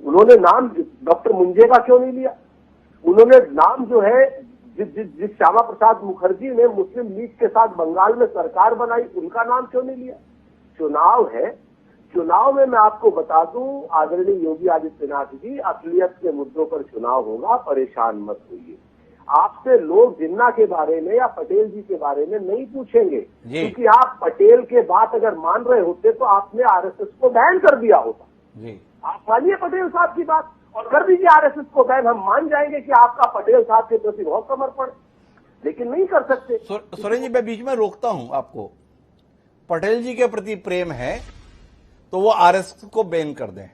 उन्होंने नाम डॉक्टर मुंजे का क्यों नहीं लिया? उन्होंने नाम जो है जिस श्यामा प्रसाद मुखर्जी ने मुस्लिम लीग के साथ बंगाल में सरकार बनाई, उनका नाम क्यों नहीं लिया? चुनाव है, चुनाव में मैं आपको बता दूं आदरणीय योगी आदित्यनाथ जी, असलियत के मुद्दों पर चुनाव होगा, परेशान मत होइए। आपसे लोग जिन्ना के बारे में या पटेल जी के बारे में नहीं पूछेंगे, क्योंकि आप पटेल के बात अगर मान रहे होते तो आपने आरएसएस को बैन कर दिया होता जी। आप मानिए पटेल साहब की बात और कर दीजिए आरएसएस को बैन, हम मान जाएंगे कि आपका पटेल साहब के प्रति बहुत समर्पण, लेकिन नहीं कर सकते। सुरेंद्र जी, मैं बीच में रोकता हूं आपको। पटेल जी के प्रति प्रेम है तो वो आरएसएस को बैन कर दें,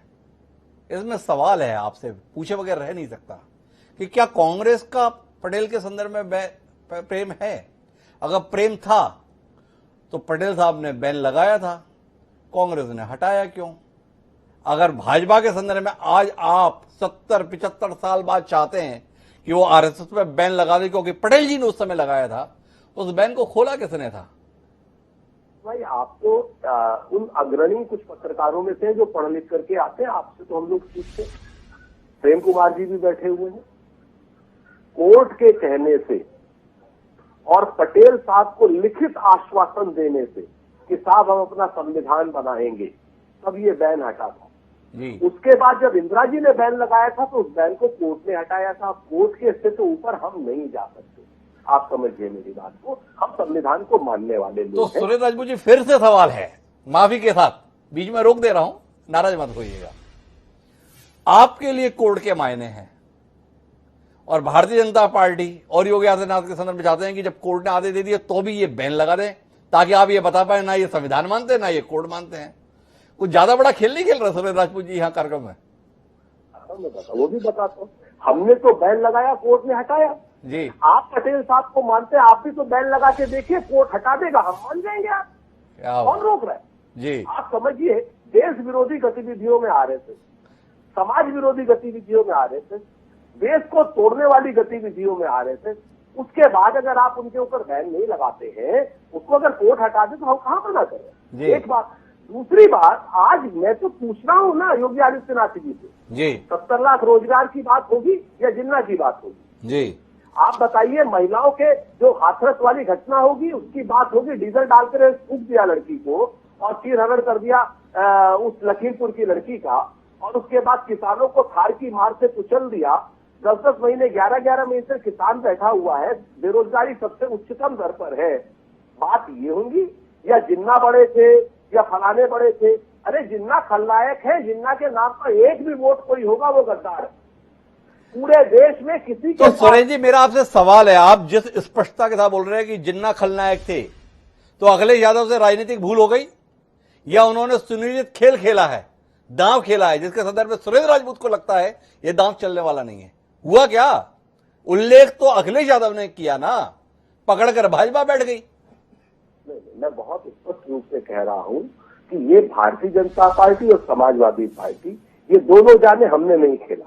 इसमें सवाल है, आपसे पूछे बगैर रह नहीं सकता कि क्या कांग्रेस का पटेल के संदर्भ में प्रेम है? अगर प्रेम था तो पटेल साहब ने बैन लगाया था, कांग्रेस ने हटाया क्यों? अगर भाजपा के संदर्भ में आज आप 70-75 साल बाद चाहते हैं कि वो आरएसएस पे बैन लगा दे क्योंकि पटेल जी ने उस समय लगाया था, उस बैन को खोला किसने था? भाई आप तो उन अग्रणी कुछ पत्रकारों में से जो पढ़ लिख करके आते हैं, आपसे तो हम लोग सीखते। प्रेम कुमार जी भी बैठे हुए हैं। कोर्ट के कहने से और पटेल साहब को लिखित आश्वासन देने से कि साहब हम अपना संविधान बनाएंगे, तब ये बैन हटा था जी। उसके बाद जब इंदिरा जी ने बैन लगाया था तो उस बैन को कोर्ट ने हटाया था। कोर्ट के स्थित तो ऊपर हम नहीं जा सकते, आप समझिए मेरी बात को, हम संविधान को मानने वाले लोग हैं। तो सुरेंद्र राजपूत जी, फिर से सवाल है, माफी के साथ बीच में रोक दे रहा हूं, नाराज मत होइएगा। आपके लिए कोर्ट के मायने हैं और भारतीय जनता पार्टी और योगी आदित्यनाथ के संदर्भ में चाहते हैं कि जब कोर्ट ने आदेश दे दिए तो भी ये बैन लगा दें, ताकि आप ये बता पाए ना ये संविधान मानते हैं ना ये कोर्ट मानते हैं। कुछ ज्यादा बड़ा खेल नहीं खेल रहे सुरेंद्र राजपूत जी यहाँ कार्यक्रम में? वो भी बताता हूँ, हमने तो बैन लगाया, कोर्ट ने हटाया जी। आप पटेल साहब को मानते हैं, आप भी तो बैन लगा के देखिए, कोर्ट हटा देगा, हम मान जाएंगे। आप कौन रोक रहा है जी? आप समझिए, देश विरोधी गतिविधियों में आ रहे थे, समाज विरोधी गतिविधियों में आ रहे थे, देश को तोड़ने वाली गतिविधियों में आ रहे थे, उसके बाद अगर आप उनके ऊपर बैन नहीं लगाते हैं, उसको अगर कोर्ट हटा दे तो हम कहां मना करें? एक बात। दूसरी बात, आज मैं तो पूछ रहा हूं ना योगी आदित्यनाथ जी से जी, 70 लाख रोजगार की बात होगी या जिन्ना की बात होगी जी? आप बताइए, महिलाओं के जो हाथरस वाली घटना होगी उसकी बात होगी, डीजल डालकर फूंक दिया लड़की को और चीरहरण कर दिया उस लखीमपुर की लड़की का, और उसके बाद किसानों को थार की मार से कुचल दिया। 10-10 महीने 11-11 महीने से किसान बैठा हुआ है, बेरोजगारी सबसे उच्चतम दर पर है। बात ये होंगी या जिन्ना बड़े थे या फलाने बड़े थे? अरे जिन्ना खलनायक है, जिन्ना के नाम पर एक भी वोट कोई होगा वो गद्दार है। पूरे देश में किसी के तो सुरेंद्र जी, मेरा आपसे सवाल है, आप जिस स्पष्टता के साथ बोल रहे हैं कि जिन्ना खलनायक थे, तो अखिलेश यादव से राजनीतिक भूल हो गई या उन्होंने सुनियोजित खेल खेला है, दांव खेला है, जिसके संदर्भ में सुरेंद्र राजपूत को लगता है ये दांव चलने वाला नहीं है? हुआ क्या? उल्लेख तो अखिलेश यादव ने किया ना, पकड़कर भाजपा बैठ गई। मैं बहुत स्पष्ट रूप से कह रहा हूं कि ये भारतीय जनता पार्टी और समाजवादी पार्टी, ये दोनों जाने हमने नहीं खेला।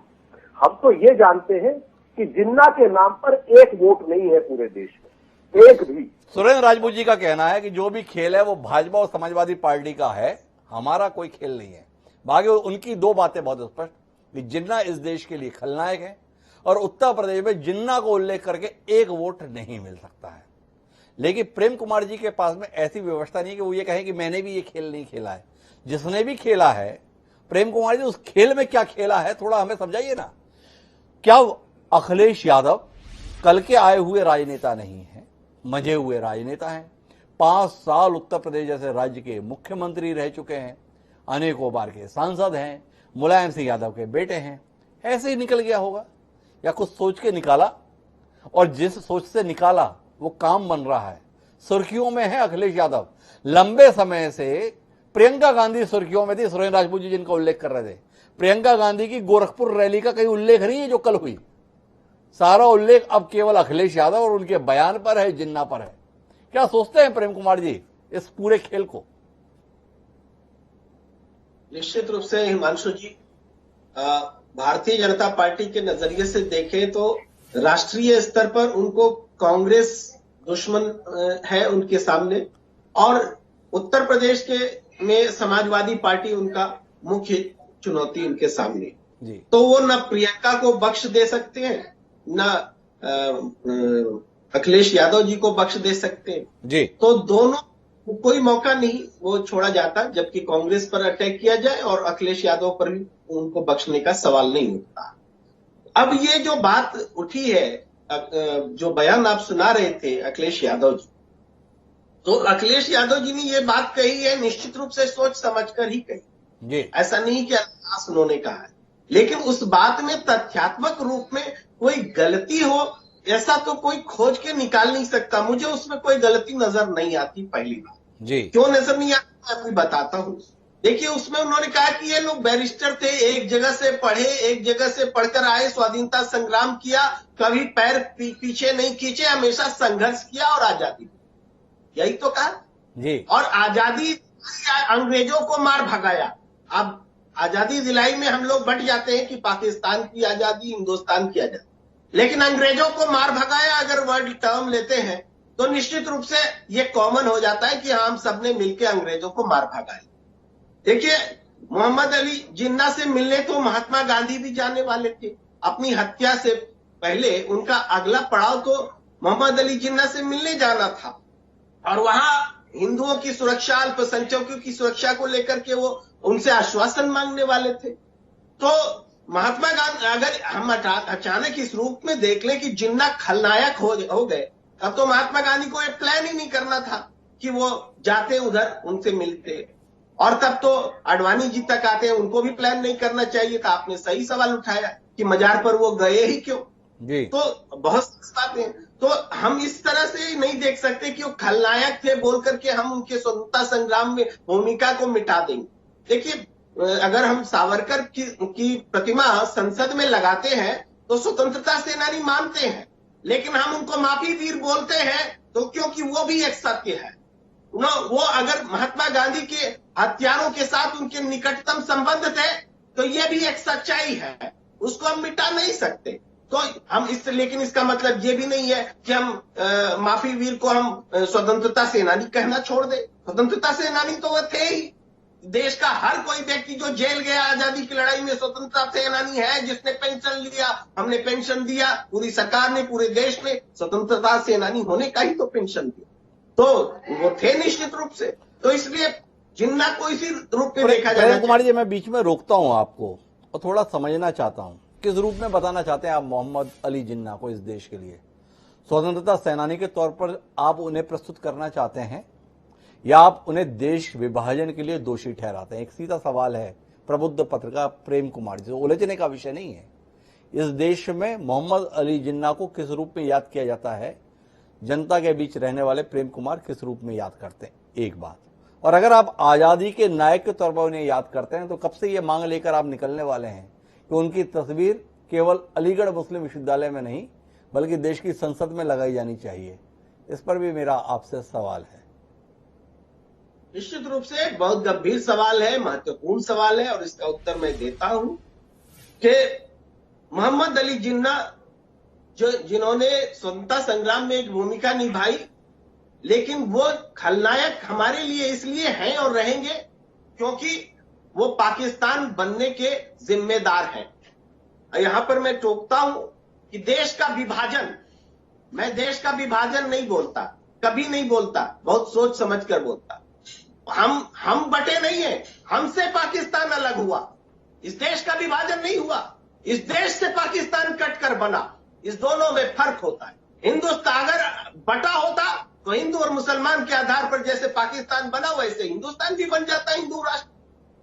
हम तो ये जानते हैं कि जिन्ना के नाम पर एक वोट नहीं है पूरे देश में, एक भी। सुरेंद्र राजपूत जी का कहना है कि जो भी खेल है वो भाजपा और समाजवादी पार्टी का है, हमारा कोई खेल नहीं है। बाकी उनकी दो बातें बहुत स्पष्ट कि जिन्ना इस देश के लिए खलनायक है और उत्तर प्रदेश में जिन्ना को उल्लेख करके एक वोट नहीं मिल सकता है। लेकिन प्रेम कुमार जी के पास में ऐसी व्यवस्था नहीं है कि वो ये कहे कि मैंने भी ये खेल नहीं खेला है। जिसने भी खेला है, प्रेम कुमार जी उस खेल में क्या खेला है थोड़ा हमें समझाइए ना। क्या अखिलेश यादव कल के आए हुए राजनेता नहीं है, मजे हुए राजनेता हैं। 5 साल उत्तर प्रदेश जैसे राज्य के मुख्यमंत्री रह चुके हैं, अनेकों बार के सांसद हैं, मुलायम सिंह यादव के बेटे हैं। ऐसे ही निकल गया होगा या कुछ सोच के निकाला, और जिस सोच से निकाला वो काम बन रहा है। सुर्खियों में है अखिलेश यादव। लंबे समय से प्रियंका गांधी सुर्खियों में थी, सुरेंद्र राजपूत जी जिनका उल्लेख कर रहे थे। प्रियंका गांधी की गोरखपुर रैली का कहीं उल्लेख नहीं है जो कल हुई। सारा उल्लेख अब केवल अखिलेश यादव और उनके बयान पर है, जिन्ना पर है। क्या सोचते हैं प्रेम कुमार जी इस पूरे खेल को? निश्चित रूप से हिमांशु जी, भारतीय जनता पार्टी के नजरिए से देखें तो राष्ट्रीय स्तर पर उनको कांग्रेस दुश्मन है उनके सामने, और उत्तर प्रदेश के में समाजवादी पार्टी उनका मुख्य चुनौती उनके सामने जी। तो वो न प्रियंका को बख्श दे सकते हैं, न अखिलेश यादव जी को बख्श दे सकते हैं जी। तो दोनों कोई मौका नहीं वो छोड़ा जाता, जबकि कांग्रेस पर अटैक किया जाए और अखिलेश यादव पर भी उनको बख्शने का सवाल नहीं उठता। अब ये जो बात उठी है, जो बयान आप सुना रहे थे अखिलेश यादव जी, तो अखिलेश यादव जी ने ये बात कही है निश्चित रूप से सोच समझकर ही कही जी। ऐसा नहीं कि अनायास उन्होंने कहा है, लेकिन उस बात में तथ्यात्मक रूप में कोई गलती हो ऐसा तो कोई खोज के निकाल नहीं सकता। मुझे उसमें कोई गलती नजर नहीं आती। पहली बात जी, क्यों नजर नहीं आती मैं आपको बताता हूं। देखिए, उसमें उन्होंने कहा कि ये लोग बैरिस्टर थे, एक जगह से पढ़े, एक जगह से पढ़कर आए, स्वाधीनता संग्राम किया, कभी पैर पीछे नहीं खींचे, हमेशा संघर्ष किया और आजादी, यही तो कहा जी। और आजादी अंग्रेजों को मार भगाया। अब आजादी दिलाई में हम लोग बट जाते हैं कि पाकिस्तान की आजादी, हिंदुस्तान की आजादी, लेकिन अंग्रेजों को मार भगाया अगर वर्ड टर्म लेते हैं तो निश्चित रूप से ये कॉमन हो जाता है कि हम सबने मिलकर अंग्रेजों को मार भगाया। देखिए, मोहम्मद अली जिन्ना से मिलने तो महात्मा गांधी भी जाने वाले थे। अपनी हत्या से पहले उनका अगला पड़ाव तो मोहम्मद अली जिन्ना से मिलने जाना था, और वहां हिंदुओं की सुरक्षा, अल्पसंख्यकों की सुरक्षा को लेकर के वो उनसे आश्वासन मांगने वाले थे। तो महात्मा गांधी, अगर हम अचानक इस रूप में देख लें कि जिन्ना खलनायक हो गए, तब तो महात्मा गांधी को एक प्लान ही नहीं करना था कि वो जाते उधर उनसे मिलते, और तब तो आडवाणी जी तक आते हैं, उनको भी प्लान नहीं करना चाहिए था। आपने सही सवाल उठाया कि मजार पर वो गए ही क्यों जी। तो बहुत बातें, तो हम इस तरह से नहीं देख सकते कि वो खलनायक थे बोल करके हम उनके स्वतंत्रता संग्राम में भूमिका को मिटा देंगे। देखिए, अगर हम सावरकर की प्रतिमा संसद में लगाते हैं तो स्वतंत्रता सेनानी मानते हैं, लेकिन हम उनको माफी वीर बोलते हैं तो क्योंकि वो भी एक सत्य है। वो अगर महात्मा गांधी के हत्यारों के साथ उनके निकटतम संबंध थे तो ये भी एक सच्चाई है, उसको हम मिटा नहीं सकते। तो हम लेकिन इसका मतलब ये भी नहीं है कि हम माफी वीर को हम स्वतंत्रता सेनानी कहना छोड़ दे। स्वतंत्रता सेनानी तो वो थे ही। देश का हर कोई व्यक्ति जो जेल गया आजादी की लड़ाई में स्वतंत्रता सेनानी है, जिसने पेंशन लिया, हमने पेंशन दिया, पूरी सरकार ने, पूरे देश ने स्वतंत्रता सेनानी होने का ही तो पेंशन दिया, तो वो थे निश्चित रूप से। तो इसलिए जिन्ना को इसी रूप में देखा जाए। कुमार जी, मैं बीच में रोकता हूं आपको और थोड़ा समझना चाहता हूं, किस रूप में बताना चाहते हैं आप मोहम्मद अली जिन्ना को इस देश के लिए? स्वतंत्रता सेनानी के तौर पर आप उन्हें प्रस्तुत करना चाहते हैं या आप उन्हें देश विभाजन के लिए दोषी ठहराते हैं? एक सीधा सवाल है प्रबुद्ध पत्रकार प्रेम कुमार जी, उलझने का विषय नहीं है। इस देश में मोहम्मद अली जिन्ना को किस रूप में याद किया जाता है? जनता के बीच रहने वाले प्रेम कुमार किस रूप में याद करते हैं? एक बात। और अगर आप आजादी के नायक के तौर पर उन्हें याद करते हैं तो कब से ये मांग लेकर आप निकलने वाले हैं कि उनकी तस्वीर केवल अलीगढ़ मुस्लिम विश्वविद्यालय में नहीं बल्कि देश की संसद में लगाई जानी चाहिए? इस पर भी मेरा आपसे सवाल है। निश्चित रूप से बहुत गंभीर सवाल है, महत्वपूर्ण सवाल है, और इसका उत्तर मैं देता हूं कि मोहम्मद अली जिन्ना जिन्होंने स्वतंत्रता संग्राम में एक भूमिका निभाई, लेकिन वो खलनायक हमारे लिए इसलिए हैं और रहेंगे क्योंकि वो पाकिस्तान बनने के जिम्मेदार हैं। यहां पर मैं टोकता हूं कि देश का विभाजन, मैं देश का विभाजन नहीं बोलता, कभी नहीं बोलता, बहुत सोच समझ कर बोलता। हम बटे नहीं है, हमसे पाकिस्तान अलग हुआ, इस देश का विभाजन नहीं हुआ, इस देश से पाकिस्तान कटकर बना। इस दोनों में फर्क होता है। हिंदुस्तान अगर बटा होता तो हिंदू और मुसलमान के आधार पर जैसे पाकिस्तान बना वैसे हिंदुस्तान भी बन जाता हिंदू राष्ट्र।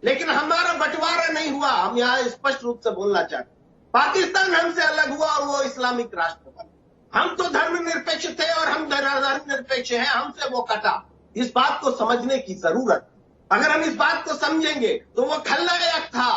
लेकिन हमारा बंटवारा नहीं हुआ, हम यहां स्पष्ट रूप से बोलना चाहते। पाकिस्तान हमसे अलग हुआ और वो इस्लामिक राष्ट्र बना। हम तो धर्मनिरपेक्ष थे और हम धर्मनिरपेक्ष हैं, हमसे वो कटा। इस बात को समझने की जरूरत। अगर हम इस बात को समझेंगे तो वो खलनायक था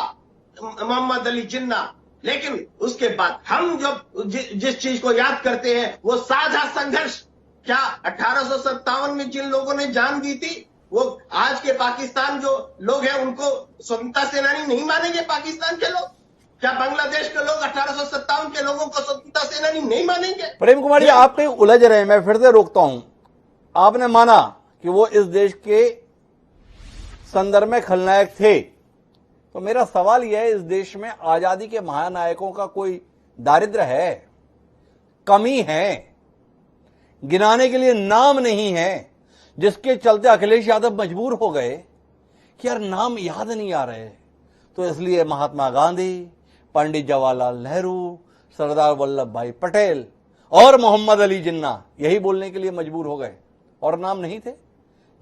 मोहम्मद अली जिन्ना, लेकिन उसके बाद हम जो जिस चीज को याद करते हैं वो साझा संघर्ष। क्या 1857 में जिन लोगों ने जान दी थी वो आज के पाकिस्तान जो लोग हैं उनको स्वतंत्रता सेनानी नहीं मानेंगे? पाकिस्तान के लोग, क्या बांग्लादेश के लोग 1857 के लोगों को स्वतंत्रता सेनानी नहीं मानेंगे? प्रेम कुमार जी, आप कहीं उलझ रहे हैं, मैं फिर से रोकता हूं। आपने माना कि वो इस देश के संदर्भ में खलनायक थे, तो मेरा सवाल यह है, इस देश में आजादी के महानायकों का कोई दारिद्र्य है, कमी है, गिनाने के लिए नाम नहीं है, जिसके चलते अखिलेश यादव मजबूर हो गए कि यार नाम याद नहीं आ रहे, तो इसलिए महात्मा गांधी, पंडित जवाहरलाल नेहरू, सरदार वल्लभ भाई पटेल और मोहम्मद अली जिन्ना यही बोलने के लिए मजबूर हो गए। और नाम नहीं थे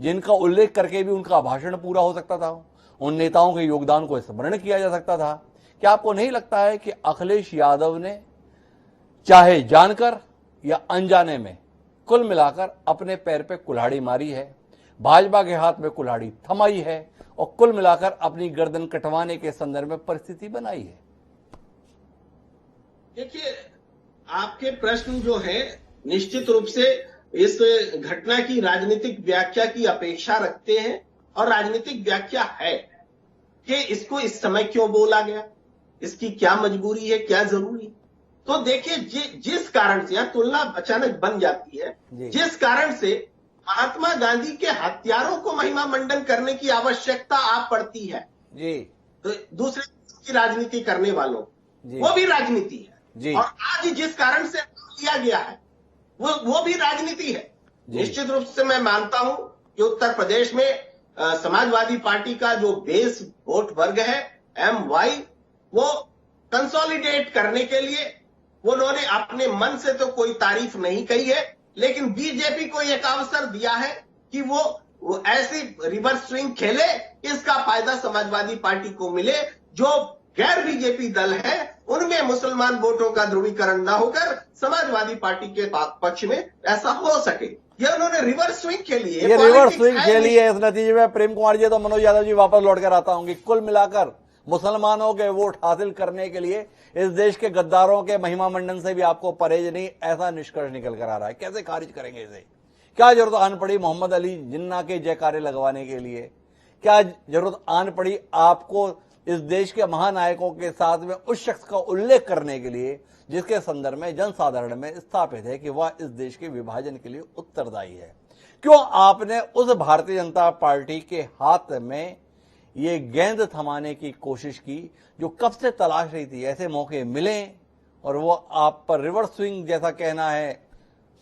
जिनका उल्लेख करके भी उनका भाषण पूरा हो सकता था, उन नेताओं के योगदान को स्मरण किया जा सकता था। क्या आपको नहीं लगता है कि अखिलेश यादव ने चाहे जानकर या अनजाने में कुल मिलाकर अपने पैर पे कुल्हाड़ी मारी है, भाजपा के हाथ में कुल्हाड़ी थमाई है और कुल मिलाकर अपनी गर्दन कटवाने के संदर्भ में परिस्थिति बनाई है? देखिए, आपके प्रश्न जो है निश्चित रूप से इस घटना की राजनीतिक व्याख्या की अपेक्षा रखते हैं, और राजनीतिक व्याख्या है कि इसको इस समय क्यों बोला गया, इसकी क्या मजबूरी है, क्या जरूरी। तो देखिए, जिस कारण से यह तुलना अचानक बन जाती है, जिस कारण से महात्मा गांधी के हत्यारों को महिमा मंडन करने की आवश्यकता आप पड़ती है जी, तो दूसरे की राजनीति करने वालों, वो भी राजनीति है जी। और आज जिस कारण से लिया गया है वो भी राजनीति है। निश्चित रूप से मैं मानता हूं कि उत्तर प्रदेश में समाजवादी पार्टी का जो बेस वोट वर्ग है MY, वो कंसोलिडेट करने के लिए उन्होंने अपने मन से तो कोई तारीफ नहीं कही है, लेकिन बीजेपी को एक अवसर दिया है कि वो ऐसी रिवर्स स्विंग खेले, इसका फायदा समाजवादी पार्टी को मिले। जो गैर बीजेपी दल है उनमें मुसलमान वोटों का ध्रुवीकरण न होकर समाजवादी पार्टी के पक्ष में ऐसा हो सके, ये उन्होंने रिवर्स स्विंग खेली है। ये रिवर्स स्विंग खेली है। इस नतीजे में प्रेम कुमार जी, तो मनोज यादव जी वापस लौट कर आता हूँ कि कुल मिलाकर मुसलमानों के वोट हासिल करने के लिए इस देश के गद्दारों के महिमा मंडन से भी आपको परहेज नहीं, ऐसा निष्कर्ष निकल कर आ रहा है। कैसे खारिज करेंगे इसे? क्या जरूरत आन पड़ी मोहम्मद अली जिन्ना के जयकारे लगवाने के लिए? क्या जरूरत आन पड़ी आपको इस देश के महानायकों के साथ में उस शख्स का उल्लेख करने के लिए जिसके संदर्भ में जनसाधारण में स्थापित है कि वह इस देश के विभाजन के लिए उत्तरदायी है? क्यों आपने उस भारतीय जनता पार्टी के हाथ में ये गेंद थमाने की कोशिश की जो कब से तलाश रही थी? ऐसे मौके मिले और वो आप पर रिवर्स स्विंग जैसा कहना है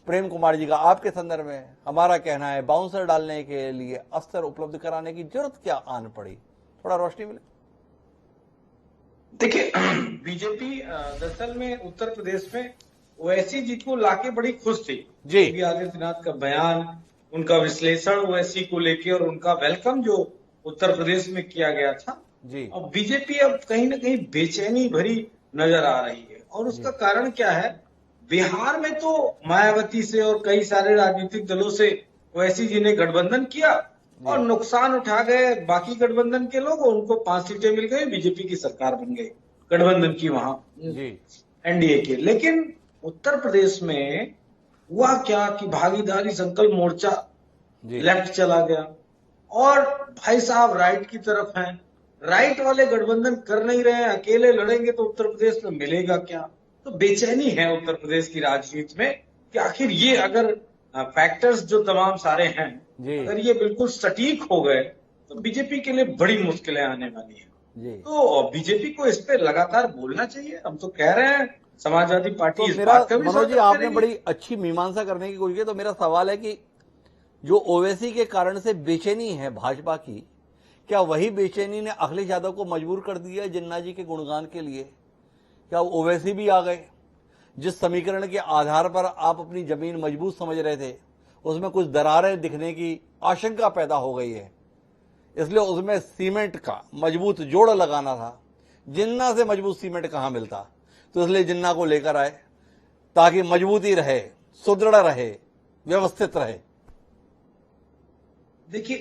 प्रेम कुमार जी का, आपके संदर्भ में हमारा कहना है बाउंसर डालने के लिए अस्त्र उपलब्ध कराने की जरूरत क्या आन पड़ी? थोड़ा रोशनी मिले। देखिए, बीजेपी दरअसल में उत्तर प्रदेश में ओवैसी जी को लाके बड़ी खुश थी जी। योगी आदित्यनाथ का बयान, उनका विश्लेषण ओवैसी को लेके और उनका वेलकम जो उत्तर प्रदेश में किया गया था जी। और बीजेपी अब कहीं ना कहीं बेचैनी भरी नजर आ रही है, और उसका कारण क्या है? बिहार में तो मायावती से और कई सारे राजनीतिक दलों से ओवैसी जी ने गठबंधन किया और नुकसान उठा गए बाकी गठबंधन के लोग, उनको 5 सीटें मिल गई, बीजेपी की सरकार बन गई गठबंधन की वहां एनडीए के। लेकिन उत्तर प्रदेश में हुआ क्या कि भागीदारी संकल्प मोर्चा लेफ्ट चला गया और भाई साहब राइट की तरफ हैं। राइट वाले गठबंधन कर नहीं रहे हैं, अकेले लड़ेंगे तो उत्तर प्रदेश में मिलेगा क्या? तो बेचैनी है उत्तर प्रदेश की राजनीति में कि आखिर ये अगर फैक्टर्स जो तमाम सारे हैं अगर ये बिल्कुल सटीक हो गए तो बीजेपी के लिए बड़ी मुश्किलें आने वाली है। तो बीजेपी को इस पे लगातार बोलना चाहिए। हम तो कह रहे हैं समाजवादी पार्टी तो इस मेरा बात का भी मनोज जी स्वागत आपने करेगी। बड़ी अच्छी मीमांसा करने की कोशिश की, तो मेरा सवाल है कि जो ओवैसी के कारण से बेचैनी है भाजपा की, क्या वही बेचैनी ने अखिलेश यादव को मजबूर कर दिया जिन्ना जी के गुणगान के लिए? क्या ओवैसी भी आ गए? जिस समीकरण के आधार पर आप अपनी जमीन मजबूत समझ रहे थे, उसमें कुछ दरारें दिखने की आशंका पैदा हो गई है, इसलिए उसमें सीमेंट का मजबूत जोड़ लगाना था। जिन्ना से मजबूत सीमेंट कहां मिलता, तो इसलिए जिन्ना को लेकर आए ताकि मजबूती रहे, सुदृढ़ रहे, व्यवस्थित रहे। देखिए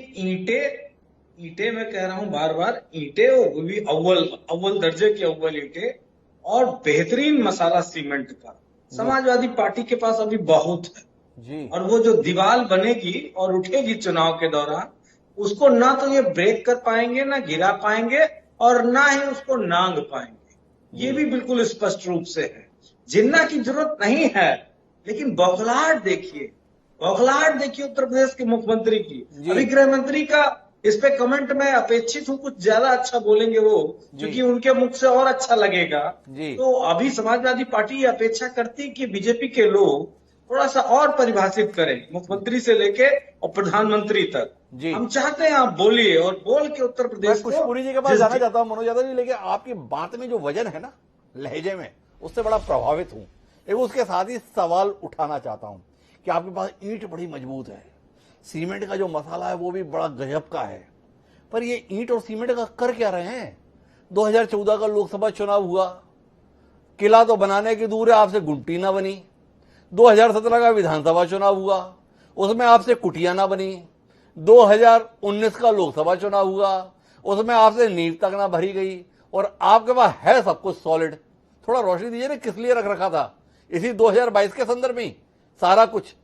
ईंटे मैं कह रहा हूं बार बार, ईंटे वो भी अव्वल दर्जे की अव्वल ईंटे और बेहतरीन मसाला सीमेंट का समाजवादी पार्टी के पास अभी बहुत है जी। और वो जो दीवार बनेगी और उठेगी चुनाव के दौरान, उसको ना तो ये ब्रेक कर पाएंगे, ना गिरा पाएंगे और ना ही उसको नांग पाएंगे। ये भी बिल्कुल स्पष्ट रूप से है। जिन्ना की जरूरत नहीं है, लेकिन बौखलाहट देखिए उत्तर प्रदेश के मुख्यमंत्री की। अभी गृह मंत्री का इस पे कमेंट में अपेक्षित हूं, कुछ ज्यादा अच्छा बोलेंगे वो, क्योंकि उनके मुख से और अच्छा लगेगा। तो अभी समाजवादी पार्टी ये अपेक्षा करती कि बीजेपी के लोग थोड़ा सा और परिभाषित करें, मुख्यमंत्री से लेके और प्रधानमंत्री तक। हम चाहते हैं आप बोलिए और बोल के उत्तर प्रदेश को। कुशपुरी जी के पास जाना चाहता हूं मनोज यादव जी, लेकिन आपकी बात में जो वजन है ना, लहजे में, उससे बड़ा प्रभावित हूं। एक उसके साथ ही सवाल उठाना चाहता हूं कि आपके पास ईंट बड़ी मजबूत है, सीमेंट का जो मसाला है वो भी बड़ा गजब का है, पर ये ईंट और सीमेंट का कर क्या रहे हैं? 2014 का लोकसभा चुनाव हुआ, किला तो बनाने की दूर है, आपसे गुंटी ना बनी। 2017 का विधानसभा चुनाव हुआ, उसमें आपसे कुटिया ना बनी। 2019 का लोकसभा चुनाव हुआ, उसमें आपसे नींव तक ना भरी गई, और आपके पास है सब कुछ सॉलिड। थोड़ा रोशनी दीजिए ना, किस लिए रख रखा था? इसी 2022 के संदर्भ में सारा कुछ।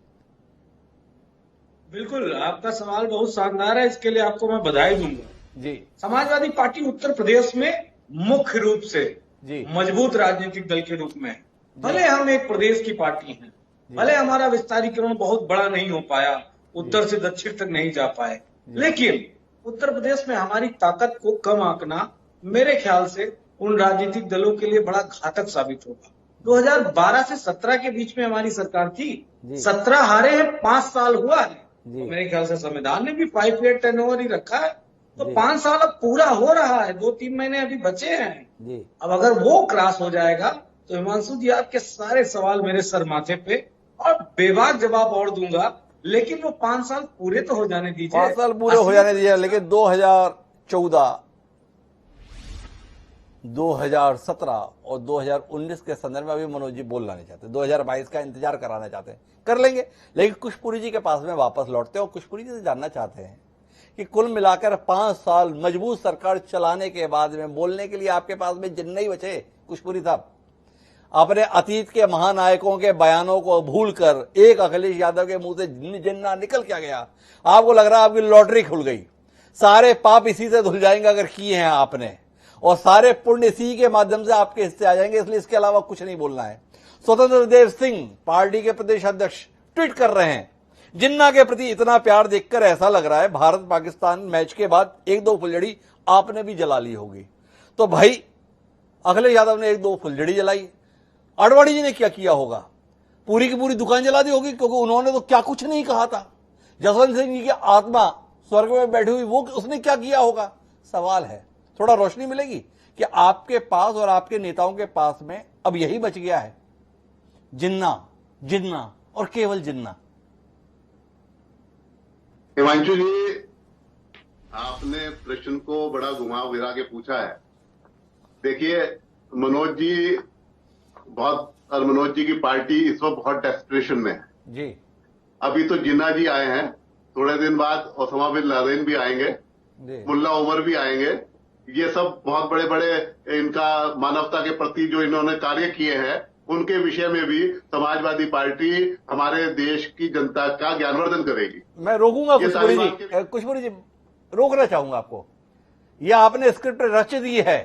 बिल्कुल, आपका सवाल बहुत शानदार है, इसके लिए आपको मैं बधाई दूंगा जी। समाजवादी पार्टी उत्तर प्रदेश में मुख्य रूप से जी मजबूत राजनीतिक दल के रूप में, भले हम एक प्रदेश की पार्टी हैं, भले हमारा विस्तारीकरण बहुत बड़ा नहीं हो पाया, उत्तर से दक्षिण तक नहीं जा पाए, लेकिन उत्तर प्रदेश में हमारी ताकत को कम आंकना मेरे ख्याल से उन राजनीतिक दलों के लिए बड़ा घातक साबित होगा। 2012 से 17 के बीच में हमारी सरकार थी, 17 हारे हैं, 5 साल हुआ है, तो मेरे ख्याल से संविधान ने भी 5 ईयर टर्नओवर ही रखा है, तो 5 साल अब पूरा हो रहा है, 2-3 महीने अभी बचे हैं। अब अगर वो क्रॉस हो जाएगा तो हिमांशु जी आपके सारे सवाल मेरे सर माथे पे और बेबाक जवाब और दूंगा, लेकिन वो 5 साल पूरे तो हो जाने दीजिए। 5 साल पूरे हो जाने दीजिए, लेकिन 2014, 2017 और 2019 के संदर्भ में अभी मनोज जी बोलना नहीं चाहते, 2022 का इंतजार कराना चाहते हैं, कर लेंगे। लेकिन कुशपुरी जी के पास में वापस लौटते हैं और कुशपुरी जी से जानना चाहते हैं कि कुल मिलाकर 5 साल मजबूत सरकार चलाने के बाद में बोलने के लिए आपके पास में जिन्ना ही बचे। कुशपुरी साहब, अपने अतीत के महानायकों के बयानों को भूलकर एक अखिलेश यादव के मुंह से जिन्ना निकल क्या गया? आपको लग रहा है आपकी लॉटरी खुल गई, सारे पाप इसी से धुल जाएंगे अगर किए हैं आपने, और सारे पुण्य इसी के माध्यम से आपके हिस्से आ जाएंगे, इसलिए इसके अलावा कुछ नहीं बोलना है। स्वतंत्र देव सिंह पार्टी के प्रदेश अध्यक्ष ट्वीट कर रहे हैं, जिन्ना के प्रति इतना प्यार देखकर ऐसा लग रहा है भारत पाकिस्तान मैच के बाद 1-2 फुलझड़ी आपने भी जला ली होगी। तो भाई अखिलेश यादव ने 1-2 फुलझड़ी जलाई, आडवाणी जी ने क्या किया होगा? पूरी की पूरी दुकान जला दी होगी, क्योंकि उन्होंने तो क्या कुछ नहीं कहा था। जसवंत सिंह जी की आत्मा स्वर्ग में बैठी हुई, वो उसने क्या किया होगा? सवाल है, थोड़ा रोशनी मिलेगी कि आपके पास और आपके नेताओं के पास में अब यही बच गया है, जिन्ना, जिन्ना और केवल जिन्ना। हिमांशु जी, आपने प्रश्न को बड़ा घुमा फिरा के पूछा है। देखिए मनोज जी की पार्टी इस वक्त बहुत डेस्परेशन में है जी। अभी तो जिन्ना जी आए हैं, थोड़े दिन बाद ओसामा बिन लादेन भी आएंगे, मुल्ला उमर भी आएंगे। ये सब बहुत बड़े बड़े इनका मानवता के प्रति जो इन्होंने कार्य किए हैं, उनके विषय में भी समाजवादी पार्टी हमारे देश की जनता का ज्ञानवर्धन करेगी। मैं रोकूंगा कुशपुरी जी, रोकना चाहूंगा आपको। ये आपने स्क्रिप्ट रच दी है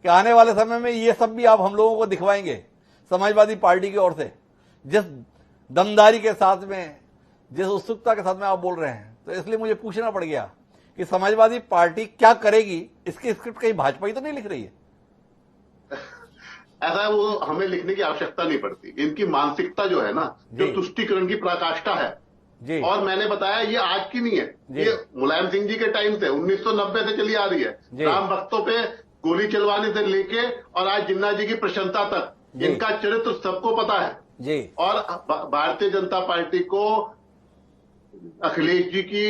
कि आने वाले समय में ये सब भी आप हम लोगों को दिखवाएंगे समाजवादी पार्टी की ओर से। जिस दमदारी के साथ में, जिस उत्सुकता के साथ में आप बोल रहे हैं, तो इसलिए मुझे पूछना पड़ गया कि समाजवादी पार्टी क्या करेगी। इसकी स्क्रिप्ट कहीं भाजपा ही तो नहीं लिख रही है? ऐसा वो हमें लिखने की आवश्यकता नहीं पड़ती। इनकी मानसिकता जो है ना, जो तुष्टीकरण की पराकाष्ठा है, जी। और मैंने बताया ये आज की नहीं है, ये मुलायम सिंह जी के टाइम से 1990 से चली आ रही है। राम भक्तों पे गोली चलवाने से लेके और आज जिन्ना जी की प्रशंसा तक, इनका चरित्र सबको पता है जी। और भारतीय जनता पार्टी को अखिलेश जी की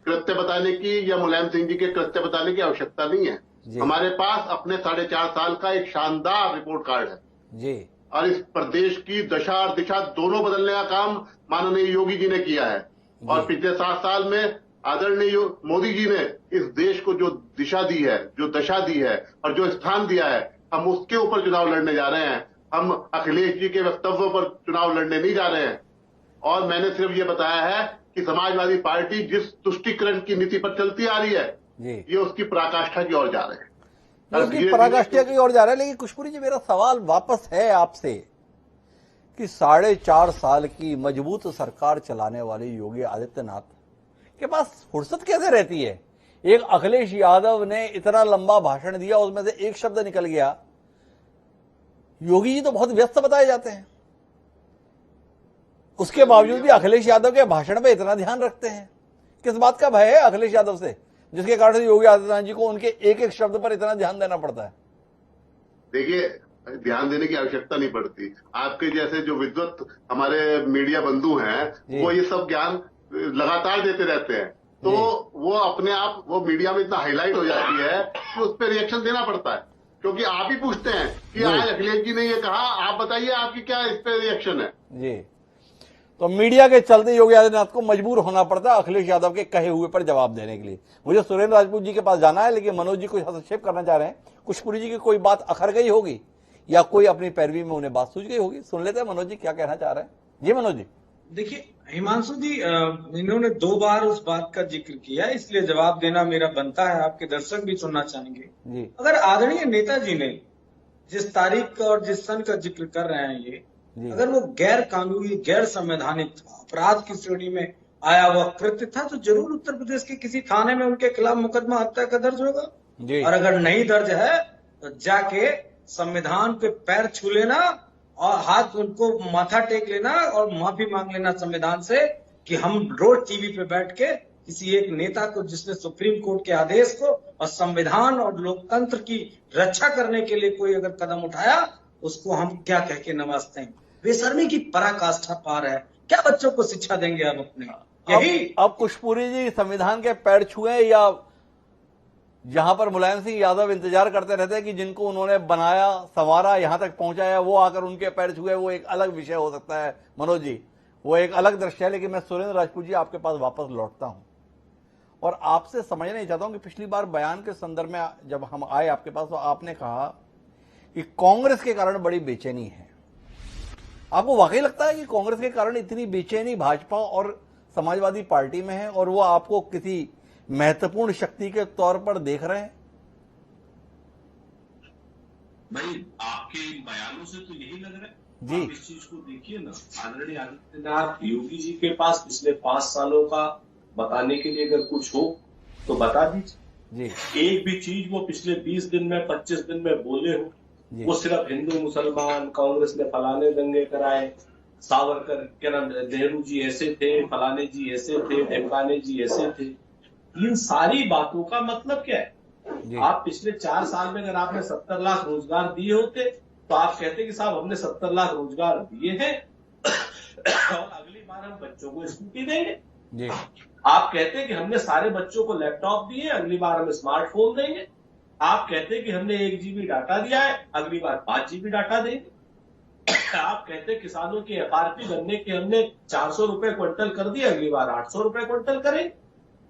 कृत्य बताने की या मुलायम सिंह जी के कृत्य बताने की आवश्यकता नहीं है। हमारे पास अपने 4.5 साल का एक शानदार रिपोर्ट कार्ड है जी। और इस प्रदेश की दशा और दिशा दोनों बदलने का काम माननीय योगी जी ने किया है। और पिछले 7 साल में आदरणीय मोदी जी ने इस देश को जो दिशा दी है, जो दशा दी है और जो स्थान दिया है, हम उसके ऊपर चुनाव लड़ने जा रहे हैं। हम अखिलेश जी के वक्तव्यों पर चुनाव लड़ने नहीं जा रहे हैं। और मैंने सिर्फ ये बताया है कि समाजवादी पार्टी जिस तुष्टीकरण की नीति पर चलती आ रही है, ये उसकी पराकाष्ठा की ओर जा रहे हैं, उसकी पराकाष्ठा की ओर जा रहे हैं। लेकिन खुशपुरी जी, मेरा सवाल वापस है आपसे कि 4.5 साल की मजबूत सरकार चलाने वाले योगी आदित्यनाथ के पास फुर्सत कैसे रहती है? एक अखिलेश यादव ने इतना लंबा भाषण दिया, उसमें से एक शब्द निकल गया। योगी जी तो बहुत व्यस्त बताए जाते हैं, उसके बावजूद भी अखिलेश यादव के भाषण पे इतना ध्यान रखते हैं। किस बात का भय है अखिलेश यादव से, जिसके कारण से योगी आदित्यनाथ जी को उनके एक एक शब्द पर इतना ध्यान देना पड़ता है? देखिए, ध्यान देने की आवश्यकता नहीं पड़ती। आपके जैसे जो विद्वत हमारे मीडिया बंधु हैं, वो ये सब ज्ञान लगातार देते रहते हैं, तो वो अपने आप वो मीडिया में इतना हाईलाइट हो जाती है कि उस पर रिएक्शन देना पड़ता है। क्योंकि आप ही पूछते हैं कि आज अखिलेश जी ने ये कहा, आप बताइए आपकी क्या इस पे रिएक्शन है जी। तो मीडिया के चलते योगी आदित्यनाथ को मजबूर होना पड़ता है अखिलेश यादव के कहे हुए पर जवाब देने के लिए। मुझे सुरेंद्र राजपूत जी के पास जाना है, लेकिन मनोज जी कुछ हस्तक्षेप करना चाह रहे हैं। खुशपुरी जी की कोई बात अखर गई होगी या कोई अपनी पैरवी में उन्हें बात सूझ गई होगी। सुन लेते हैं मनोज जी क्या कहना चाह रहे हैं। जी मनोज जी। देखिए हिमांशु जी, इन्होंने 2 बार उस बात का जिक्र किया, इसलिए जवाब देना मेरा बनता है। आपके दर्शक भी सुनना चाहेंगे जी। अगर आदरणीय नेताजी ने जिस तारीख का और जिस सन का जिक्र कर रहे हैं ये, अगर वो गैर कानूनी, गैर संवैधानिक अपराध की श्रेणी में आया हुआ कृत्य था, तो जरूर उत्तर प्रदेश के किसी थाने में उनके खिलाफ मुकदमा हत्या का दर्ज होगा। और अगर नहीं दर्ज है तो जाके संविधान पे पैर छू लेना और हाथ उनको माथा टेक लेना और माफी मांग लेना संविधान से कि हम रोज टीवी पे बैठ के किसी एक नेता को, जिसने सुप्रीम कोर्ट के आदेश को और संविधान और लोकतंत्र की रक्षा करने के लिए कोई अगर कदम उठाया, उसको हम क्या कह के नवाजते हैं। बेशर्मी की पराकाष्ठा पार है। क्या बच्चों को शिक्षा देंगे आप अपने? यही अब खुशपुरी जी संविधान के पैर छुए, या जहां पर मुलायम सिंह यादव इंतजार करते रहते हैं कि जिनको उन्होंने बनाया, संवारा, यहां तक पहुंचाया, वो आकर उनके पैर छुए, वो एक अलग विषय हो सकता है मनोज जी, वो एक अलग दृश्य है। लेकिन मैं सुरेंद्र राजपूत जी आपके पास वापस लौटता हूं और आपसे समझना ही चाहता हूं कि पिछली बार बयान के संदर्भ में जब हम आए आपके पास, तो आपने कहा कि कांग्रेस के कारण बड़ी बेचैनी है। आपको वाकई लगता है कि कांग्रेस के कारण इतनी बेचैनी भाजपा और समाजवादी पार्टी में है और वो आपको किसी महत्वपूर्ण शक्ति के तौर पर देख रहे हैं? भाई आपके बयानों से तो यही लग रहा है जी। आप इस चीज को देखिए ना, आदरणीय आदित्यनाथ योगी जी के पास पिछले 5 सालों का बताने के लिए अगर कुछ हो तो बता दीजिए जी। एक भी चीज वो पिछले 20 दिन में 25 दिन में बोले हो, वो सिर्फ हिंदू मुसलमान, कांग्रेस ने फलाने दंगे कराए, सावरकर क्या नाम, नेहरू जी ऐसे थे, फलाने जी ऐसे थे, ढेमकाने जी ऐसे थे। इन सारी बातों का मतलब क्या है? आप पिछले 4 साल में अगर आपने 70 लाख रोजगार दिए होते तो आप कहते कि साहब हमने 70 लाख रोजगार दिए हैं और अगली बार हम बच्चों को स्कूटी देंगे। आप कहते कि हमने सारे बच्चों को लैपटॉप दिए, अगली बार हम स्मार्टफोन देंगे। आप कहते कि हमने 1 GB डाटा दिया है, अगली बार 5 GB डाटा देंगे। आप कहते किसानों की FRP गन्ने की हमने 400 रुपए क्विंटल कर दिया, अगली बार 800 रुपए क्विंटल करें।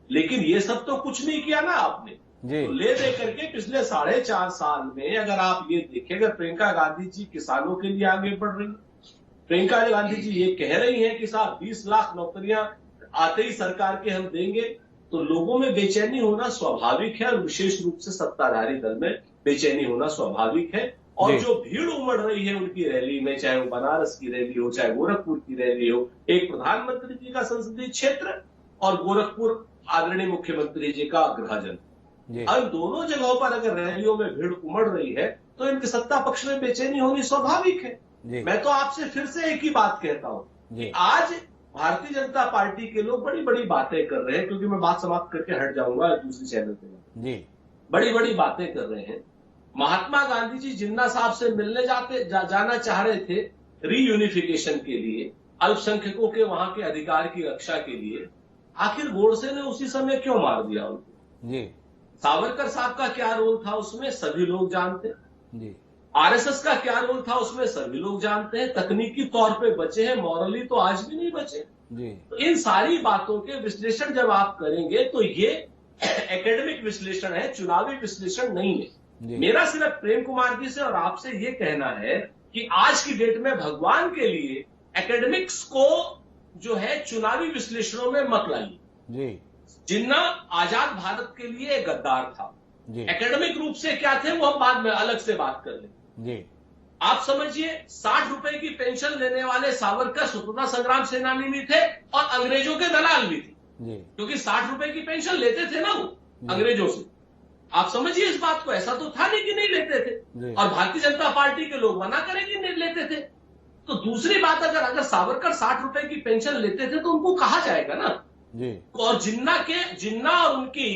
लेकिन ये सब तो कुछ नहीं किया ना आपने। तो ले दे करके पिछले 4.5 साल में अगर आप ये देखें, अगर प्रियंका गांधी जी किसानों के लिए आगे बढ़ रही, प्रियंका गांधी जी ये कह रही हैं कि साहब 20 लाख नौकरियां आते ही सरकार के हम देंगे, तो लोगों में बेचैनी होना स्वाभाविक है और विशेष रूप से सत्ताधारी दल में बेचैनी होना स्वाभाविक है। और जो भीड़ उमड़ रही है उनकी रैली में, चाहे वो बनारस की रैली हो, चाहे गोरखपुर की रैली हो, एक प्रधानमंत्री जी का संसदीय क्षेत्र और गोरखपुर आदरणीय मुख्यमंत्री जी का गृह जन, अब दोनों जगहों पर अगर रैलियों में भीड़ उमड़ रही है तो इनके सत्ता पक्ष में बेचैनी होनी स्वाभाविक है। मैं तो आपसे फिर से एक ही बात कहता हूं कि आज भारतीय जनता पार्टी के लोग बड़ी बड़ी बातें कर रहे हैं, क्योंकि मैं बात समाप्त करके हट जाऊंगा दूसरी चैनल पे। बड़ी बड़ी बातें कर रहे हैं। महात्मा गांधी जी जिन्ना साहब से मिलने जाना चाह रहे थे रीयूनिफिकेशन के लिए, अल्पसंख्यकों के वहां के अधिकार की रक्षा के लिए। आखिर गोडसे ने उसी समय क्यों मार दिया उनको? सावरकर साहब का क्या रोल था उसमें, सभी लोग जानते हैं। आरएसएस का क्या रोल था उसमें, सभी लोग जानते हैं। तकनीकी तौर पे बचे हैं, मॉरली तो आज भी नहीं बचे। तो इन सारी बातों के विश्लेषण जब आप करेंगे तो ये एकेडमिक विश्लेषण है, चुनावी विश्लेषण नहीं है। मेरा सिर्फ प्रेम कुमार जी से और आपसे ये कहना है कि आज की डेट में भगवान के लिए एकेडमिक्स को जो है चुनावी विश्लेषणों में मत लाइए। जिन्ना आजाद भारत के लिए एक गद्दार था। एकेडमिक रूप से क्या थे वो हम बाद में अलग से बात कर लेंगे। आप समझिए 60 रुपए की पेंशन लेने वाले सावरकर स्वतंत्रता संग्राम सेनानी भी थे और अंग्रेजों के दलाल भी थे, क्योंकि 60 रुपए की पेंशन लेते थे ना वो अंग्रेजों से। आप समझिए इस बात को, ऐसा तो था नहीं कि नहीं लेते थे, और भारतीय जनता पार्टी के लोग मना करें कि नहीं लेते थे। तो दूसरी बात, अगर सावरकर 60 रुपए की पेंशन लेते थे तो उनको कहा जाएगा ना। और जिन्ना और उनकी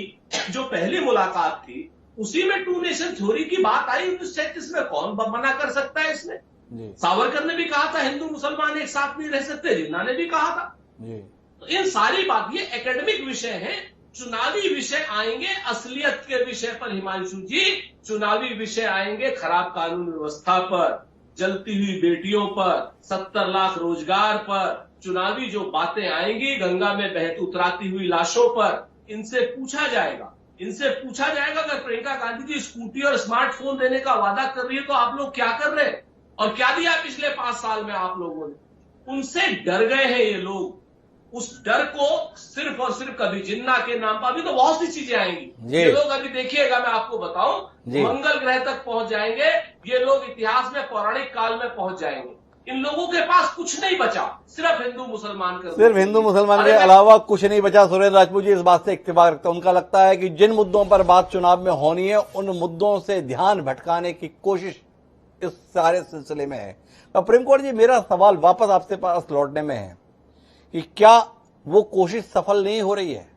जो पहली मुलाकात थी उसी में टू नेशन थ्योरी की बात आई 1937 में। कौन मना कर सकता है इसमें? सावरकर ने भी कहा था हिंदू मुसलमान एक साथ नहीं रह सकते, जिन्ना ने भी कहा था। तो इन सारी बात, ये एकेडमिक विषय है। चुनावी विषय आएंगे असलियत के विषय पर हिमांशु जी, चुनावी विषय आएंगे खराब कानून व्यवस्था पर, जलती हुई बेटियों पर, 70 लाख रोजगार पर। चुनावी जो बातें आएंगी गंगा में बहती उतराती हुई लाशों पर, इनसे पूछा जाएगा। अगर प्रियंका गांधी जी स्कूटी और स्मार्टफोन देने का वादा कर रही है तो आप लोग क्या कर रहे हैं और क्या दिया पिछले 5 साल में आप लोगों ने? उनसे डर गए हैं ये लोग। उस डर को सिर्फ और सिर्फ कभी जिन्ना के नाम पर, अभी तो बहुत सी चीजें आएंगी। ये लोग अभी देखिएगा, मैं आपको बताऊं, मंगल ग्रह तक पहुंच जाएंगे ये लोग, इतिहास में पौराणिक काल में पहुंच जाएंगे। इन लोगों के पास कुछ नहीं बचा, सिर्फ हिंदू मुसलमान के अलावा कुछ नहीं बचा। सुरेंद्र राजपूत जी इस बात से इत्तेफाक रखते हैं। उनका लगता है कि जिन मुद्दों पर बात चुनाव में होनी है उन मुद्दों से ध्यान भटकाने की कोशिश इस सारे सिलसिले में है। तो प्रेम कुमार जी, मेरा सवाल वापस आपसे पास लौटने में है कि क्या वो कोशिश सफल नहीं हो रही है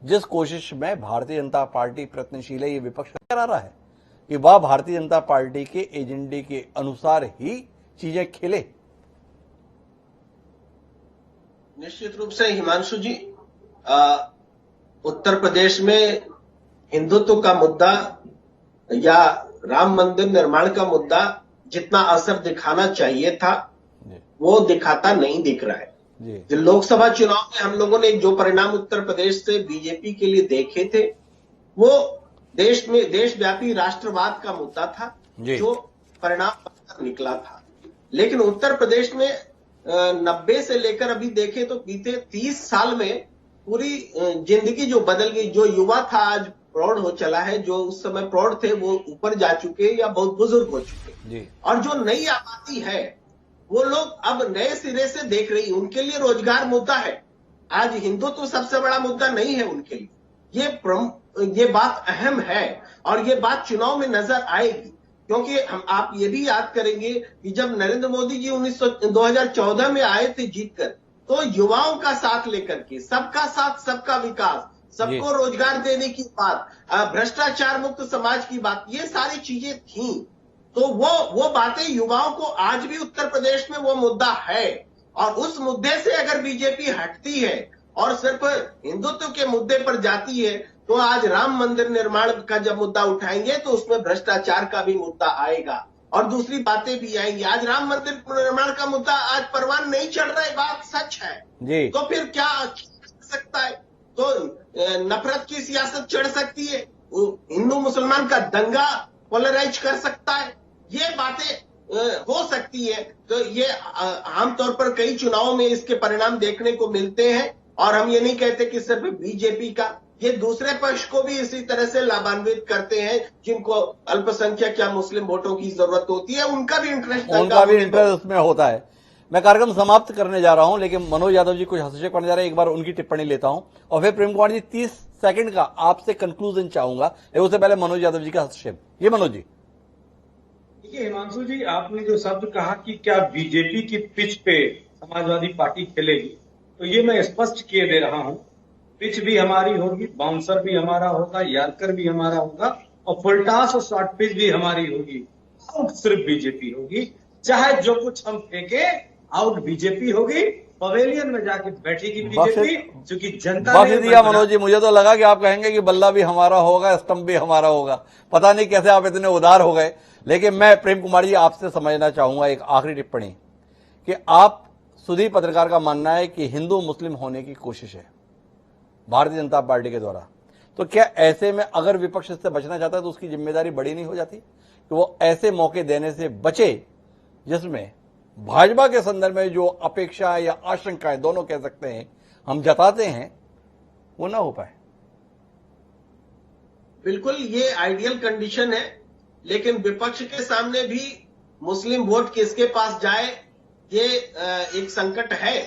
जिस कोशिश में भारतीय जनता पार्टी प्रयत्नशील है? ये विपक्ष कह रहा है कि वह भारतीय जनता पार्टी के एजेंडे के अनुसार ही चीजें खेले। निश्चित रूप से हिमांशु जी, उत्तर प्रदेश में हिंदुत्व का मुद्दा या राम मंदिर निर्माण का मुद्दा जितना असर दिखाना चाहिए था वो दिखाता नहीं दिख रहा है। लोकसभा चुनाव में हम लोगों ने जो परिणाम उत्तर प्रदेश से बीजेपी के लिए देखे थे वो देशव्यापी राष्ट्रवाद का मुद्दा था जो परिणाम निकला था। लेकिन उत्तर प्रदेश में 90 से लेकर अभी देखें तो बीते 30 साल में पूरी जिंदगी जो बदल गई। जो युवा था आज प्रौढ़ हो चला है, जो उस समय प्रौढ़ थे वो ऊपर जा चुके या बहुत बुजुर्ग हो चुके, और जो नई आबादी है वो लोग अब नए सिरे से देख रही। उनके लिए रोजगार मुद्दा है आज, हिंदुत्व तो सबसे बड़ा मुद्दा नहीं है उनके लिए। ये बात अहम है और ये बात चुनाव में नजर आएगी, क्योंकि आप ये भी याद करेंगे कि जब नरेंद्र मोदी जी 2014 में आए थे जीतकर, तो युवाओं का साथ लेकर के सबका साथ सबका विकास, सबको रोजगार देने की बात, भ्रष्टाचार मुक्त समाज की बात, ये सारी चीजें थी। तो वो बातें युवाओं को आज भी उत्तर प्रदेश में वो मुद्दा है, और उस मुद्दे से अगर बीजेपी हटती है और सिर्फ हिंदुत्व के मुद्दे पर जाती है तो आज राम मंदिर निर्माण का जब मुद्दा उठाएंगे तो उसमें भ्रष्टाचार का भी मुद्दा आएगा और दूसरी बातें भी आएंगी। आज राम मंदिर निर्माण का मुद्दा आज परवान नहीं चढ़ रहा है, बात सच है। तो फिर क्या सकता है? तो नफरत की सियासत चढ़ सकती है, हिंदू मुसलमान का दंगा पोलराइज कर सकता है, ये बातें हो सकती है। तो ये आमतौर पर कई चुनावों में इसके परिणाम देखने को मिलते हैं, और हम ये नहीं कहते कि सिर्फ बीजेपी का, ये दूसरे पक्ष को भी इसी तरह से लाभान्वित करते हैं। जिनको अल्पसंख्यक या मुस्लिम वोटों की जरूरत होती है उनका भी इंटरेस्ट उसमें होता है। मैं कार्यक्रम समाप्त करने जा रहा हूं, लेकिन मनोज यादव जी कुछ हस्तक्षेप करने जा रहे हैं। एक बार उनकी टिप्पणी लेता हूं और फिर प्रेम कुमार जी 30 सेकंड का आपसे कंक्लूजन चाहूंगा। उससे पहले मनोज यादव जी का हस्तक्षेप। ये मनोज जी। देखिए हिमांशु जी, आपने जो शब्द कहा कि क्या बीजेपी की पिच पे समाजवादी पार्टी खेलेगी, तो ये मैं स्पष्ट किए दे रहा हूं। पिच भी हमारी होगी, बाउंसर भी हमारा होगा, यार्कर भी हमारा होगा और फुलटास और शॉर्ट पिच भी हमारी होगी। आउट सिर्फ बीजेपी होगी। चाहे जो कुछ हम फेंके, आउट बीजेपी होगी। पवेलियन में जाके बैठेगी बीजेपी, क्योंकि जनता ने दिया। मनोज जी, मुझे तो लगा कि आप कहेंगे कि बल्ला भी हमारा होगा, स्टंप भी हमारा होगा। पता नहीं कैसे आप इतने उदार हो गए। लेकिन मैं प्रेम कुमार जी आपसे समझना चाहूंगा एक आखिरी टिप्पणी कि आप सुधीर पत्रकार का मानना है कि हिंदू मुस्लिम होने की कोशिश है भारतीय जनता पार्टी के द्वारा, तो क्या ऐसे में अगर विपक्ष इससे बचना चाहता है तो उसकी जिम्मेदारी बड़ी नहीं हो जाती कि वो ऐसे मौके देने से बचे जिसमें भाजपा के संदर्भ में जो अपेक्षा या आशंकाएं दोनों कह सकते हैं हम जताते हैं वो ना हो पाए? बिल्कुल ये आइडियल कंडीशन है, लेकिन विपक्ष के सामने भी मुस्लिम वोट किसके पास जाए ये एक संकट है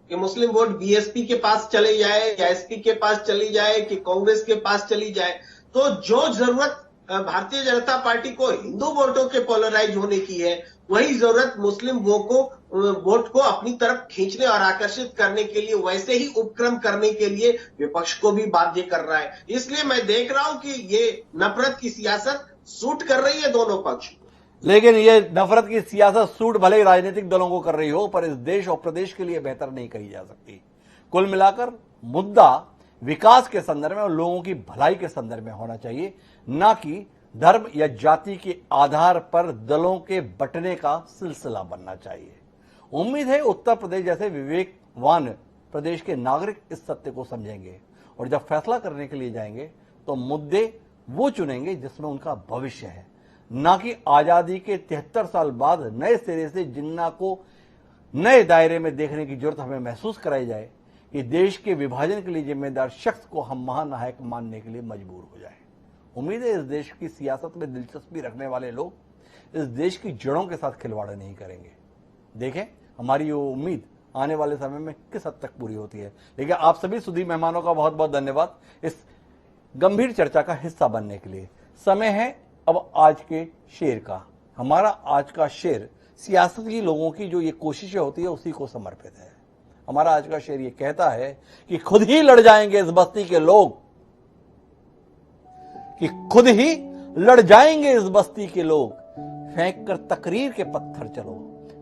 कि मुस्लिम वोट बीएसपी के पास चले जाए या एसपी के पास चली जाए कि कांग्रेस के पास चली जाए। तो जो जरूरत भारतीय जनता पार्टी को हिंदू वोटों के पोलराइज होने की है, वही जरूरत मुस्लिम वोट को अपनी तरफ खींचने और आकर्षित करने के लिए, वैसे ही उपक्रम करने के लिए विपक्ष को भी बाध्य कर रहा है। इसलिए मैं देख रहा हूं कि ये नफरत की सियासत सूट कर रही है दोनों पक्ष। लेकिन ये नफरत की सियासत सूट भले ही राजनीतिक दलों को कर रही हो, पर इस देश और प्रदेश के लिए बेहतर नहीं कही जा सकती। कुल मिलाकर मुद्दा विकास के संदर्भ में और लोगों की भलाई के संदर्भ में होना चाहिए, ना कि धर्म या जाति के आधार पर दलों के बंटने का सिलसिला बनना चाहिए। उम्मीद है उत्तर प्रदेश जैसे विवेकवान प्रदेश के नागरिक इस सत्य को समझेंगे और जब फैसला करने के लिए जाएंगे तो मुद्दे वो चुनेंगे जिसमें उनका भविष्य है, ना कि आजादी के 73 साल बाद नए सिरे से जिन्ना को नए दायरे में देखने की जरूरत हमें महसूस कराई जाए कि देश के विभाजन के लिए जिम्मेदार शख्स को हम महानायक मानने के लिए मजबूर हो जाए। उम्मीद है इस देश की सियासत में दिलचस्पी रखने वाले लोग इस देश की जड़ों के साथ खिलवाड़ नहीं करेंगे। देखें हमारी ये उम्मीद आने वाले समय में किस हद तक पूरी होती है। लेकिन आप सभी सुधीर मेहमानों का बहुत बहुत धन्यवाद इस गंभीर चर्चा का हिस्सा बनने के लिए। समय है अब आज के शेर का। हमारा आज का शेर सियासती लोगों की जो ये कोशिशें होती है उसी को समर्पित है। हमारा आज का शेर ये कहता है कि खुद ही लड़ जाएंगे इस बस्ती के लोग, कि खुद ही लड़ जाएंगे इस बस्ती के लोग, फेंक कर तकरीर के पत्थर चलो।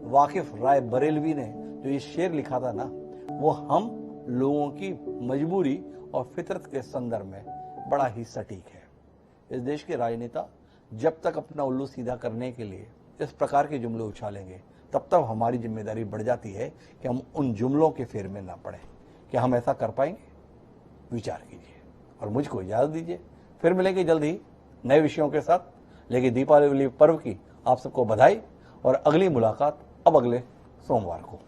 वाकिफ राय बरेलवी ने जो ये शेर लिखा था ना, वो हम लोगों की मजबूरी और फितरत के संदर्भ में बड़ा ही सटीक है। इस देश के राजनेता जब तक अपना उल्लू सीधा करने के लिए इस प्रकार के जुमले उछालेंगे, तब तक हमारी जिम्मेदारी बढ़ जाती है कि हम उन जुमलों के फेर में ना पड़े। क्या हम ऐसा कर पाएंगे? विचार कीजिए और मुझको इजाजत दीजिए। फिर मिलेंगे जल्द ही नए विषयों के साथ। लेकिन दीपावली पर्व की आप सबको बधाई और अगली मुलाकात अब अगले सोमवार को।